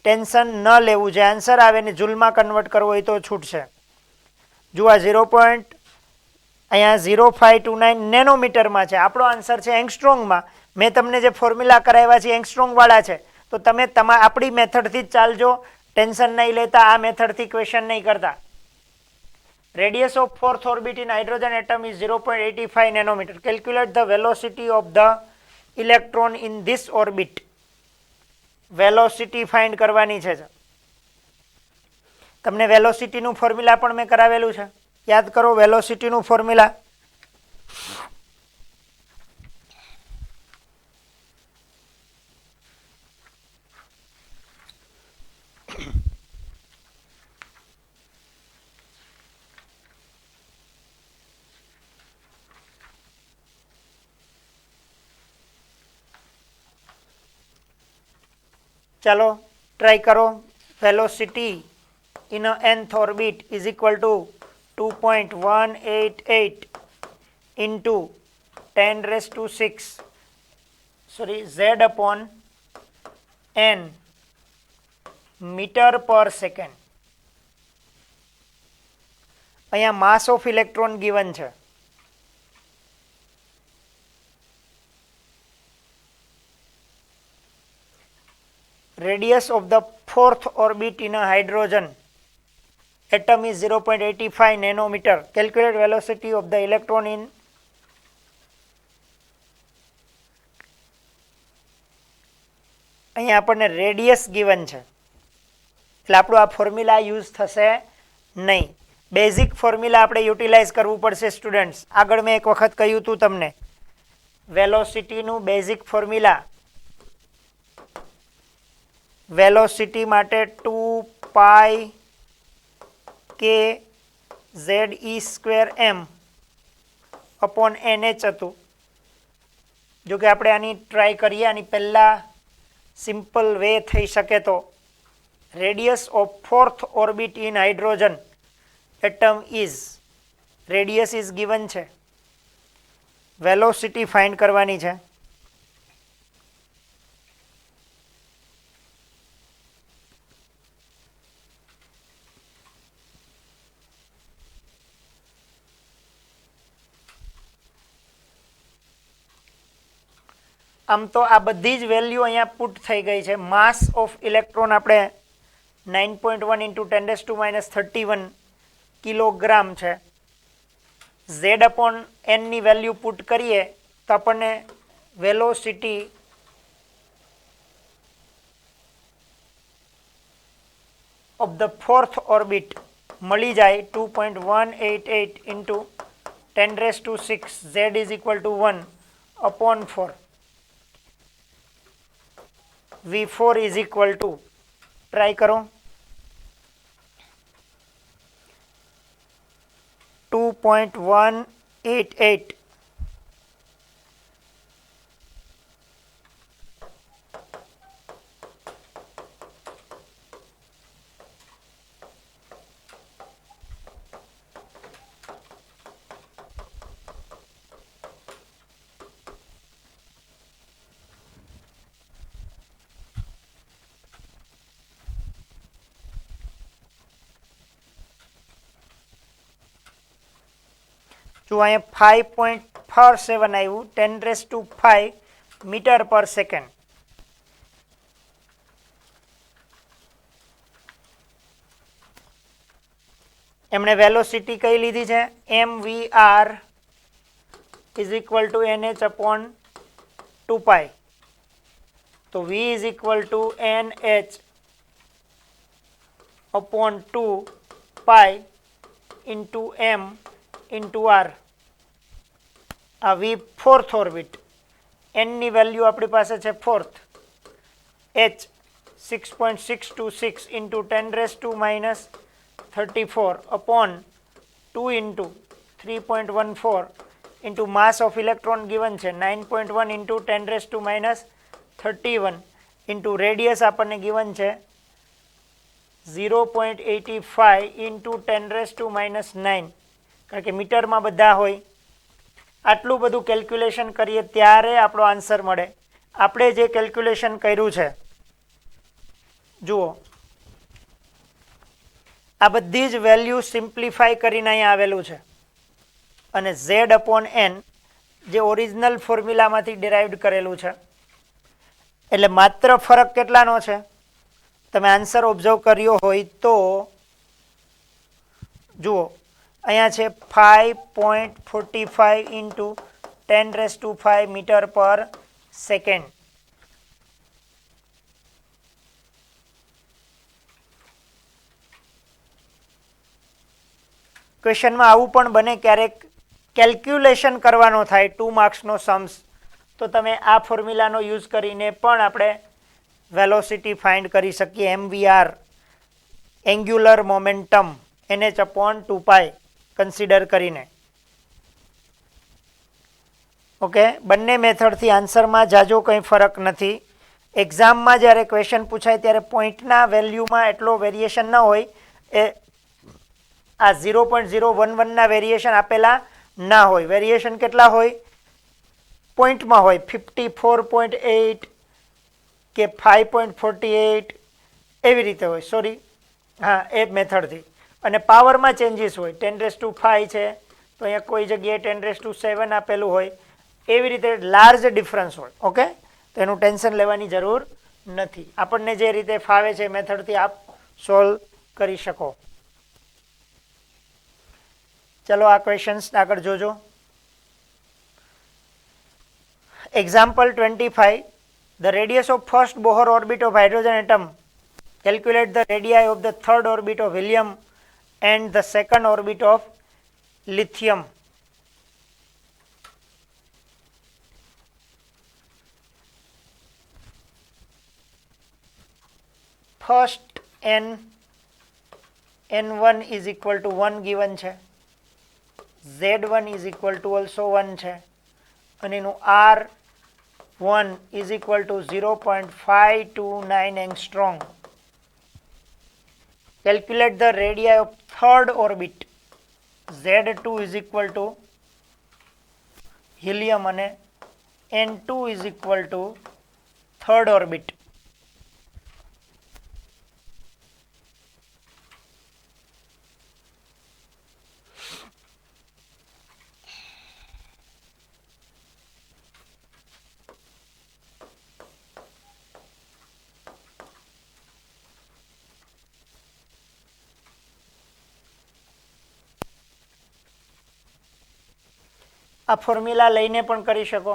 ટેન્શન ન લેવું. જે આન્સર આવે ને જૂલમાં કન્વર્ટ કરવો હોય તો છૂટશે. જુઓ 0.0529 નેનોમીટરમાં છે. આપણો આન્સર છે એંગસ્ટ્રોંગમાં. મેં તમને જે ફોર્મ્યુલા કરાવ્યા છે એંગસ્ટ્રોંગવાળા છે, તો તમે આપણી મેથડથી જ ચાલજો, ટેન્શન નહીં લેતા. આ મેથડથી ક્વેશ્ચન નહીં કરતા. Radius of fourth orbit in hydrogen atom is 0.85 nanometer. Calculate the velocity of the electron in this orbit. Velocity find કરવાની છે. તમને વેલોસિટીનું ફોર્મ્યુલા પણ મેં કરાવેલું છે, યાદ કરો વેલોસિટીનું ફોર્મ્યુલા. ચાલો ટ્રાય કરો. Velocity in a nth orbit is equal to 2.188 into 10⁶ z upon n metre per second. અહીંયા માસ ઓફ ઇલેક્ટ્રોન ગિવન છે. Radius of the fourth orbit in a hydrogen atom is 0.85 nanometer. Calculate velocity of the electron in અહીંયા આપણને radius given છે એટલે આપણું આ formula use થશે નહીં. બેઝિક ફોર્મ્યુલા આપણે યુટિલાઇઝ કરવું પડશે સ્ટુડન્ટ્સ. આગળ મેં એક વખત કહ્યું હતું તમને વેલોસિટીનું બેઝિક ફોર્મ્યુલા. વેલોસિટી માટે 2π k ZE²m અપોન NH હતું. જો કે આપણે આની ટ્રાય કરીએ, આની પહેલાં સિમ્પલ વે થઈ શકે તો radius of fourth orbit in hydrogen atom is, radius is given છે, વેલોસિટી ફાઇન્ડ કરવાની છે. આમ તો આ બધી જ વેલ્યુ અહીંયા પુટ થઈ ગઈ છે. માસ ઓફ ઇલેક્ટ્રોન આપણે 9.1 into 10 raised to minus 31 kilogram છે. Z upon n ની વેલ્યુ પુટ કરીએ તો આપણને velocity of the fourth orbit મળી જાય 2.188 into 10 raised to 6. Z is equal to 1 upon 4. V4 is equal to, try કરો, 2.188. જો અહીંયા 5.47 આવ્યું, 10 raised to 5 metre per second. એમણે વેલોસિટી કઈ લીધી છે? mvr is equal to nh upon 2 pi. તો v is equal to nh upon 2 pi into m into r. આ v ફોર્થ ઓર્બિટ, n ની વેલ્યુ આપણી પાસે છે fourth, h 6.626 into 10 raised to minus 34 upon 2 into 3.14 into mass of electron given છે 9.1 into 10 raised to minus 31 into radius આપણને given છે 0.85 into 10 raised to minus 9, કારણ કે મીટરમાં બધા હોય. આટલું બધું કેલ્ક્યુલેશન કરીએ ત્યારે આપણો આન્સર મળે. આપણે જે કેલ્ક્યુલેશન કર્યું છે, જુઓ, આ બધી જ વેલ્યુ સિમ્પ્લિફાય કરીને અહીં આવેલું છે અને ઝેડ અપોન એન જે ઓરિજિનલ ફોર્મ્યુલામાંથી ડિરાઇવ્ડ કરેલું છે. એટલે માત્ર ફરક કેટલાનો છે? તમે આન્સર ઓબ્ઝર્વ કર્યો હોય તો જુઓ, અહીંયા છે 5.45 into 10 raised to 5 metre per second. ક્વેશ્ચનમાં આવું પણ બને ક્યારેક કેલ્ક્યુલેશન કરવાનો થાય 2 માર્ક્સનો सम्स, તો તમે આ ફોર્મ્યુલાનો યુઝ કરીને પણ આપણે વેલોસિટી ફાઇન્ડ કરી શકીએ. mvr angular momentum nh upon 2 pi consider કરીને. ઓકે, બંને મેથડથી આન્સરમાં જાજો કંઈ ફરક નથી. એક્ઝામમાં જ્યારે ક્વેશ્ચન પૂછાય ત્યારે પોઈન્ટના વેલ્યુમાં એટલો વેરિએશન ન હોય. એ આ 0.011ના વેરિએશન આપેલા ના હોય. વેરિએશન કેટલા હોય? પોઈન્ટમાં હોય, 54.8 કે 5.48 એવી રીતે હોય. સોરી, હા, એ મેથડથી. અને પાવરમાં ચેન્જીસ હોય. 10 raised to 5 છે તો અહીંયા કોઈ જગ્યાએ 10 raised to 7 આપેલું હોય. એવી રીતે લાર્જ ડિફરન્સ હોય. ઓકે, તો એનું ટેન્શન લેવાની જરૂર નથી. આપણને જે રીતે ફાવે છે મેથડથી આપ સોલ્વ કરી શકો. ચલો આ ક્વેશ્ચન્સ આગળ જોજો. Example 25, the radius of first Bohr orbit of hydrogen atom, calculate the radii of the third orbit of helium and the second orbit of lithium. First n1 is equal to 1 given છે, z1 is equal to also 1 છે અને એનું r1 is equal to 0.529 angstrom. Calculate the radii of third orbit. Z2 is equal to helium અને n2 is equal to third orbit. આ formula લઈને પણ કરી શકો.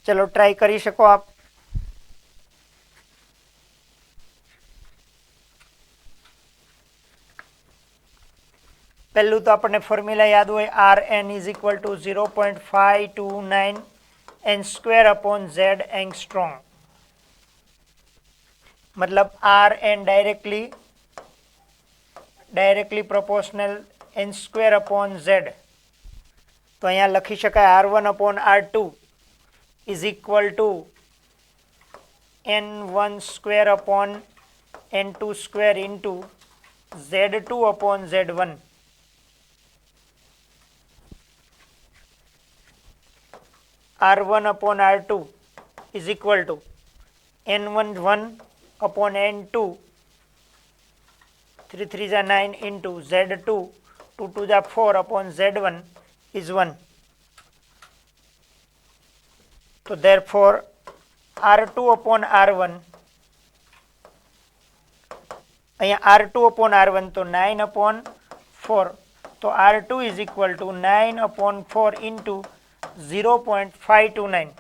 ચલો ટ્રાય કરી શકો આપ. પહેલું તો આપણને ફોર્મ્યુલા યાદ હોય, R N is equal to 0.529 N square upon Z angstrom. मतलब R N directly proportional N square upon Z. तो अँ लखी शकाय R1 upon R2 is equal to N1 square upon N2 square into Z2 upon Z1. R1 upon R2 is equal to N1 1 upon N2 3 3 जा 9 into Z2 2 2 जा 4 upon Z1 is 1. So therefore R2 upon R1 અહીંયા R2 upon R1 तो 9 upon 4. तो R2 is equal to 9 upon 4 into 0.529.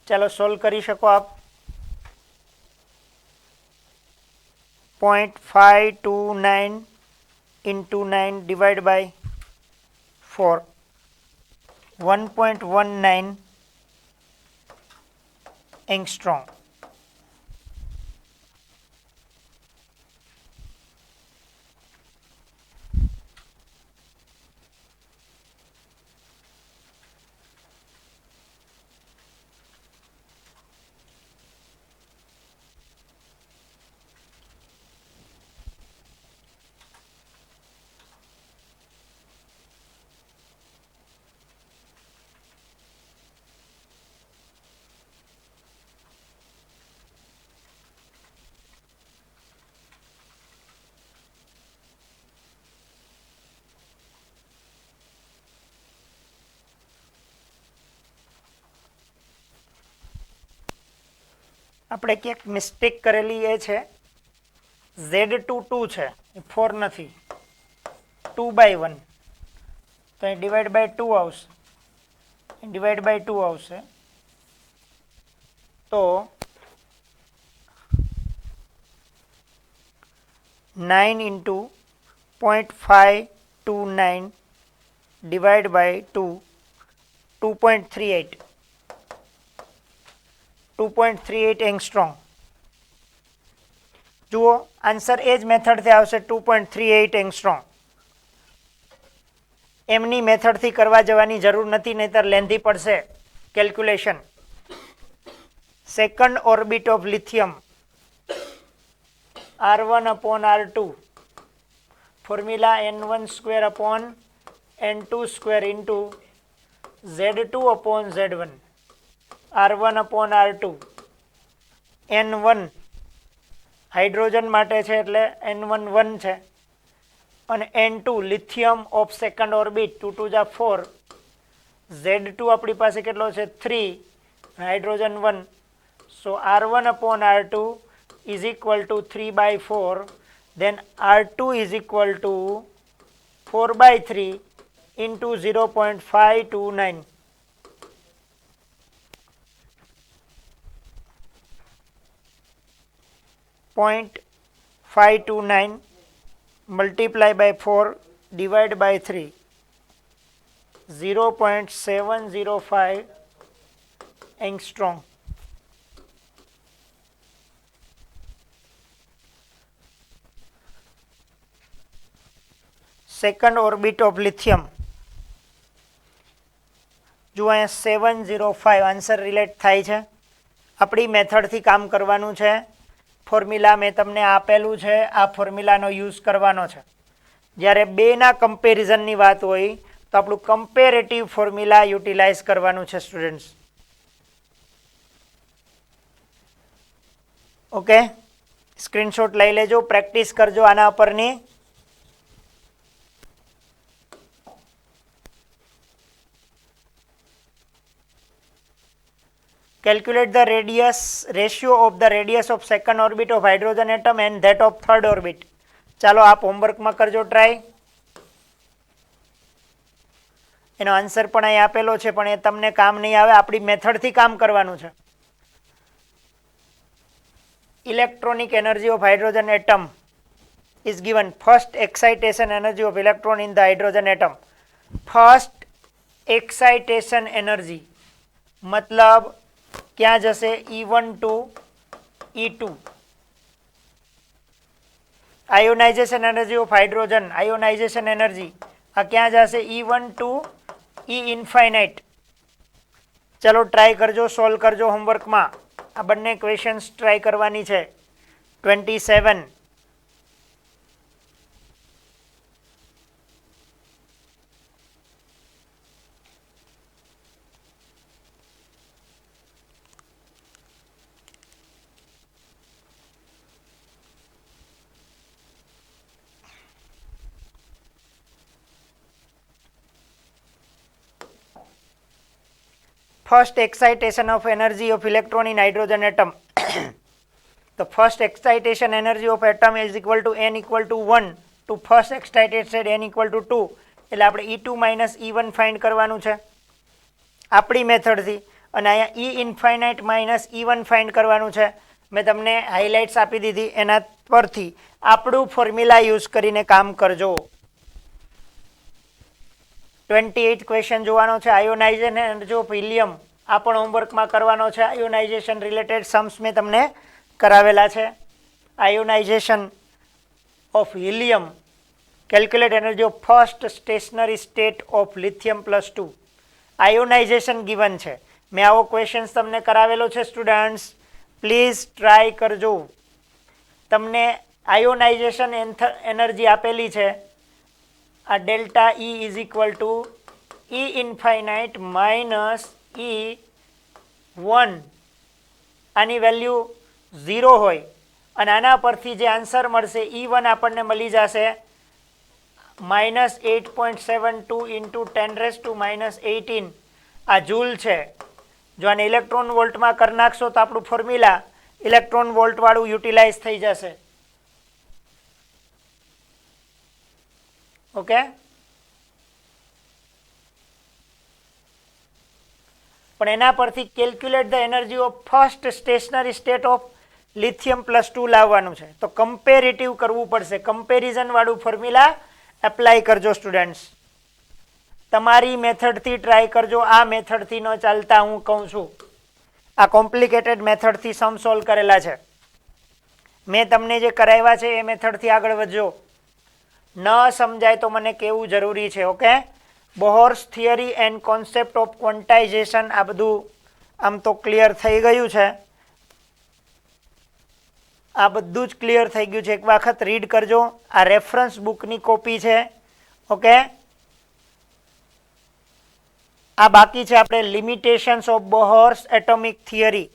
चलो solve करी शको आप. 0.529 into 9 divide by 4, 1.19 angstrom. આપણે ક્યાંક મિસ્ટેક કરેલી એ છે, Z2 2 છે, 4 નથી, 2/1. તો અહીં ડિવાઈડ બાય 2 આવશે, ડિવાઈડ બાય 2 આવશે. તો 9 into 0.529 divided by 2, 2.38. 2.38 एंगस्ट्रॉम. जुओ आंसर एज मेथड थी आवशे 2.38 एंगस्ट्रॉम. एमनी मेथड थी करवा जवानी जरूर नथी, नहींतर लेंधी पड़शे calculation. Second orbit of lithium R1 upon R2 formula N1 square upon N2 square into Z2 upon Z1. R1 upon R2 N1 hydrogen माटे छे एटले N1 1 छे અને N2 lithium of second orbit 2 2 जा 4. Z2 अपनी पासे केटलो छे 3, hydrogen 1. So R1 upon R2 is equal to 3/4. Then R2 is equal to 4/3 into 0.529. 0.529 multiply by 4 divide by 3, 0.705 angstrom. Second orbit of lithium जो अँ 705 आंसर रिलेट थाय छे. अपनी method थी काम करवानुं छे. फॉर्म्युला मैं तमने आपेलू है, आ फॉर्म्युलानो यूज करवानो छे. ज्यारे बेना कम्पेरिजननी वात होय तो आपणुं कम्पेरेटिव फॉर्म्युला युटिलाइज करवानुं छे स्टूडेंट्स. ओके, स्क्रीनशॉट लई लेजो, प्रेक्टिस करजो आना परनी. Calculate the ratio of the radius of second orbit of hydrogen atom and that of third orbit. ચાલો આપ હોમવર્કમાં કરજો ટ્રાય. એનો આન્સર પણ અહીં આપેલો છે, પણ એ તમને કામ નહીં આવે, આપણી મેથડથી કામ કરવાનું છે. Electronic energy of hydrogen atom is given. First excitation energy of electron in the hydrogen atom. First excitation energy मतलब क्या जैसे E1 to E2. Ionization energy of hydrogen, ionization energy क्या जैसे E1 to E infinite. चलो try करजो, solve करजो homework में. आ बने क्वेश्चंस ट्राई करवानी है. 27. First excitation of energy of electron in hydrogen atom. The first excitation energy of atom is equal to n equal to 1 to first excited state n equal to 2. એટલે આપણે E2 minus E1 find કરવાનું છે આપણી મેથડથી, અને અહીંયા E infinite minus E1 find કરવાનું છે. મેં તમને હાઇલાઇટ્સ આપી દીધી, એના પરથી આપણું ફોર્મ્યુલા યુઝ કરીને કામ કરજો. 28 ક્વેશ્ચન જોવાનો છે. આયોનાઇઝેશન એનર્જી ઓફ હિલિયમ આ પણ હોમવર્કમાં કરવાનો છે. આયોનાઇઝેશન રિલેટેડ सम्स મેં તમને કરાવેલા છે. Ionisation of helium, calculate energy of first stationary state of lithium +2. Ionisation given છે. મેં આવો ક્વેશ્ચન્સ તમને કરાવેલો છે સ્ટુડન્ટ્સ, પ્લીઝ ટ્રાય કરજો. તમને આયોનાઇઝેશન એનર્જી આપેલી છે. आ delta E is equal to E infinite minus E1 आनी वेल्यू 0 होय अने आना परथी जे आंसर मळशे E1 आपणने मळी जशे -8.72 इंटू 10⁻⁻18 आ जूल छे. जो आने इलेक्ट्रॉन वोल्ट में कर नाखशो तो आपणुं फॉर्म्युला इलेक्ट्रॉन वोल्ट वाळुं युटिलाइज थई जशे. ओके, पण एना परथी calculate the energy of first stationary state of lithium +2 लाववानुं छे. तो कम्पेरेटिव करवुं पड़शे. कम्पेरिजन वाळुं फॉर्म्युला एप्लाय करजो स्टुडन्ट्स. तमारी मेथडथी ट्राय करजो. आ मेथडथी न चालता हूँ कहूँ छूं आ कॉम्प्लिकेटेड मेथडथी सम सोल्व करेला छे. मैं तमने जे कराव्या छे ए मेथडथी आगळ वधजो. न समझाय तो मने केवुं जरूरी है. Okay, Bohr's theory and concept of quantisation आ बधुं आम तो क्लियर थई गयुं छे. आ बधुं ज क्लियर थई गयुं छे. एक वखत रीड करजो. आ रेफरन्स बुकनी कॉपी है. ओके, आ बाकी है आपणे limitations of Bohr's atomic theory.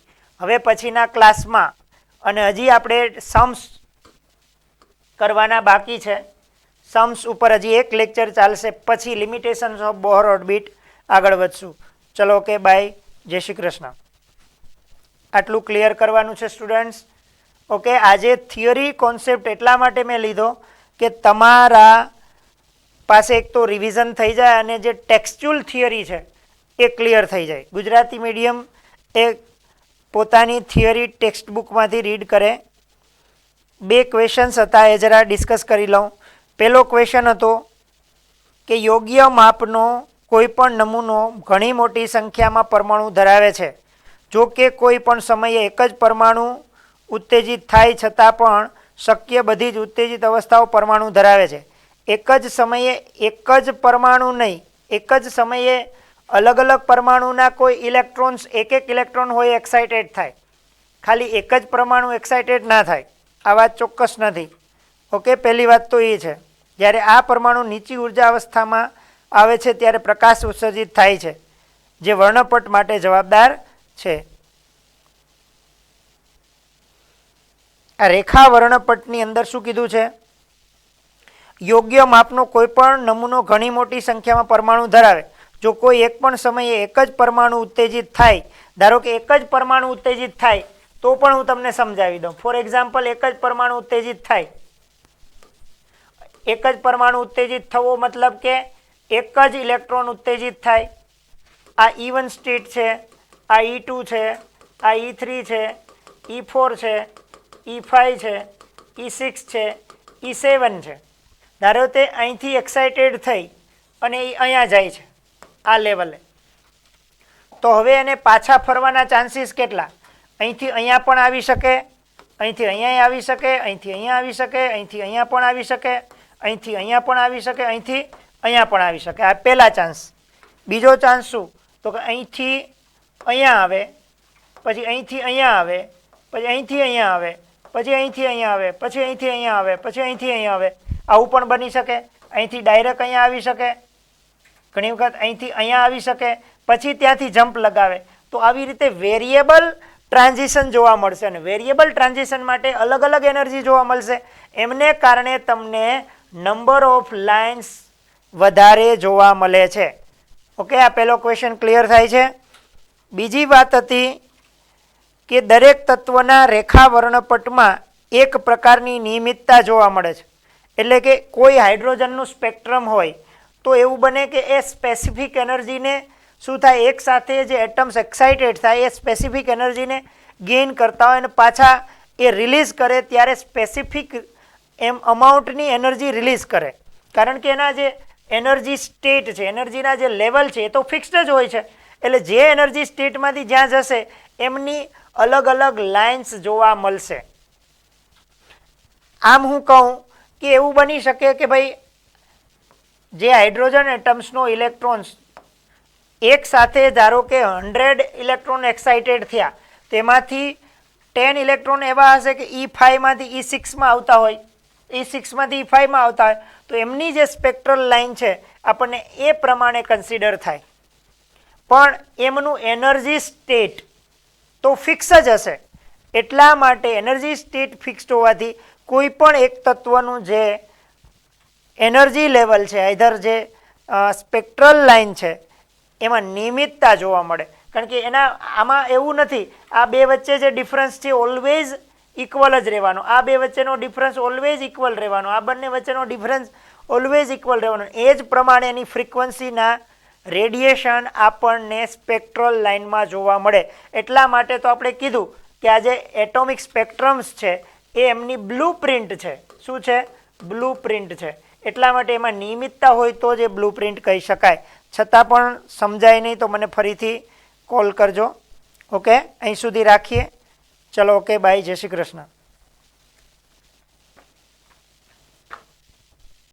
हवे पछीना क्लासमां अने हजी आपणे सम्स करवाना बाकी है. सम्स ऊपर हजी एक लेक्चर चालशे, पछी लिमिटेशन्स ऑफ बोहर ऑर्बिट आगळ वधशुं. चलो ओके, बाय, जय श्री कृष्ण. आटलू क्लियर करवानुं छे स्टुडन्ट्स. ओके, आजे थियरी कॉन्सेप्ट एटला माटे मैं लीधो के तमारा पासे एक तो रिविजन थई जाए अने जे टेक्स्च्युअल थियरी है ए क्लियर थई जाए. गुजराती मीडियम ए पोतानी थियरी टेक्स्टबुकमांथी रीड करे. 2 क्वेश्चन्स हता ए जरा डिस्कस करी लऊं. पहलो क्वेश्चन हतो के योग्य मापनो कोईपण नमूनो घणी मोटी संख्या में परमाणु धरावे छे. जो कि कोईपण समये एक ज परमाणु उत्तेजित थाय छतां पण शक्य बधी ज उत्तेजित अवस्थाओं परमाणु धरावे छे. एक ज समये एक ज परमाणु नहीं, एक ज समये अलग अलग परमाणुना कोई इलेक्ट्रॉन्स एक इलेक्ट्रॉन होय एक्साइटेड थाय. खाली एक ज परमाणु एक्साइटेड ना थाय आ वात चोक्कस नथी. ओके, पहली बात तो ये है. જ્યારે આ પરમાણુ નીચી ઉર્જા અવસ્થામાં આવે છે ત્યારે પ્રકાશ ઉત્સર્જિત થાય છે, જે વર્ણપટ માટે જવાબદાર છે. આ રેખા વર્ણપટની અંદર શું કીધું છે? યોગ્ય માપનો કોઈપણ નમૂનો ઘણી મોટી સંખ્યામાં પરમાણુ ધરાવે. જો કોઈ એક પણ સમયે એક જ પરમાણુ ઉત્તેજિત થાય ધારો કે એક જ પરમાણુ ઉત્તેજિત થાય તો પણ હું તમને સમજાવી દઉં. ફોર એક્ઝામ્પલ, એક જ પરમાણુ ઉત્તેજિત થાય, એક જ પરમાણુ ઉત્તેજિત થવો મતલબ કે એક જ ઇલેક્ટ્રોન ઉત્તેજિત થાય. આ E1 સ્ટેટ છે, આ E2 છે, આ E3 છે, E4 છે, E5 છે, E6 છે, E7 છે. ધારો તે અહીંથી એક્સાઇટેડ થઈ અને એ અહીંયા જાય છે આ લેવલે, તો હવે એને પાછા ફરવાના ચાન્સીસ કેટલા? અહીંથી અહીંયા પણ આવી શકે, અહીંથી અહીંયા આવી શકે, અહીંથી અહીંયા આવી શકે, અહીંથી અહીંયા પણ આવી શકે, અહીંથી અહીંયા પણ આવી શકે, અહીંથી અહીંયા પણ આવી શકે. આ પહેલા ચાન્સ. બીજો ચાન્સ શું? તો કે અહીંથી અહીંયા આવે, પછી અહીંથી અહીંયા આવે, પછી અહીંથી અહીંયા આવે, પછી અહીંથી અહીંયા આવે, પછી અહીંથી અહીંયા આવે, પછી અહીંથી અહીંયા આવે. આવું પણ બની શકે. અહીંથી ડાયરેક્ટ અહીંયા આવી શકે, ઘણી વખત અહીંથી અહીંયા આવી શકે, પછી ત્યાંથી જમ્પ લગાવે. તો આવી રીતે વેરિયેબલ ટ્રાન્ઝિશન જોવા મળશે અને વેરિયેબલ ટ્રાન્ઝિશન માટે અલગ અલગ એનર્જી જોવા મળશે. એમને કારણે તમને નંબર ઓફ લાઇન્સ વધારે જોવા મળે છે. ઓકે, આ પહેલો ક્વેશ્ચન ક્લિયર થાય છે. બીજી વાત હતી કે દરેક તત્વના રેખા વર્ણપટમાં એક પ્રકારની નિયમિતતા જોવા મળે છે. એટલે કે કોઈ હાઇડ્રોજનનું સ્પેક્ટ્રમ હોય તો એવું બને કે એ સ્પેસિફિક એનર્જીને શું થાય, એક સાથે જે એટમ્સ એક્સાઇટેડ થાય એ સ્પેસિફિક એનર્જીને ગેઇન કરતા હોય અને પાછા એ રિલીઝ કરે ત્યારે સ્પેસિફિક અમાઉન્ટની એનર્જી રિલીઝ કરે. કારણ કે એના જે એનર્જી સ્ટેટ છે, એનર્જીના જે લેવલ છે એ તો ફિક્સ્ડ જ હોય છે. એટલે જે એનર્જી સ્ટેટમાંથી જ્યાં જશે એમની અલગ અલગ લાઇન્સ જોવા મળશે. આમ હું કહું કે એવું બની શકે કે ભાઈ જે હાઇડ્રોજન એટમ્સનો ઇલેક્ટ્રોન્સ એક સાથે ધારો કે 100 ઇલેક્ટ્રોન એક્સાઇટેડ થયા, તેમાંથી 10 ઇલેક્ટ્રોન એવા હશે કે E5માંથી E6માં આવતા હોય, E6માંથી E5માં આવતા હોય, તો એમની જે સ્પેક્ટ્રલ લાઇન છે આપણને એ પ્રમાણે કન્સિડર થાય. પણ એમનું એનર્જી સ્ટેટ તો ફિક્સ જ હશે. એટલા માટે એનર્જી સ્ટેટ ફિક્સ્ડ હોવાથી કોઈ પણ એક તત્વનું જે એનર્જી લેવલ છે, આઈધર જે સ્પેક્ટ્રલ લાઇન છે એમાં નિયમિતતા જોવા મળે. કારણ કે આમાં એવું નથી આ બે વચ્ચે જે ડિફરન્સ છે ઓલવેઝ ઇક્વલ જ રહેવાનો, આ બે વચ્ચેનો ડિફરન્સ ઓલવેઝ ઇક્વલ રહેવાનો, આ બંને વચ્ચેનો ડિફરન્સ ઓલવેઝ ઇક્વલ રહેવાનો. એ જ પ્રમાણે એની ફ્રીક્વન્સીના રેડિયેશન આપણને સ્પેક્ટ્રલ લાઇનમાં જોવા મળે. એટલા માટે તો આપણે કીધું કે આ જે એટોમિક સ્પેક્ટ્રમ્સ છે એ એમની બ્લુ પ્રિન્ટ છે. શું છે? બ્લુ પ્રિન્ટ છે. એટલા માટે એમાં નિયમિતતા હોય તો જ એ બ્લુ પ્રિન્ટ કહી શકાય. છતાં પણ સમજાય નહીં તો મને ફરીથી કોલ કરજો. ઓકે, અહીં સુધી રાખીએ. ચલો, ઓકે, બાય, જય શ્રી કૃષ્ણ.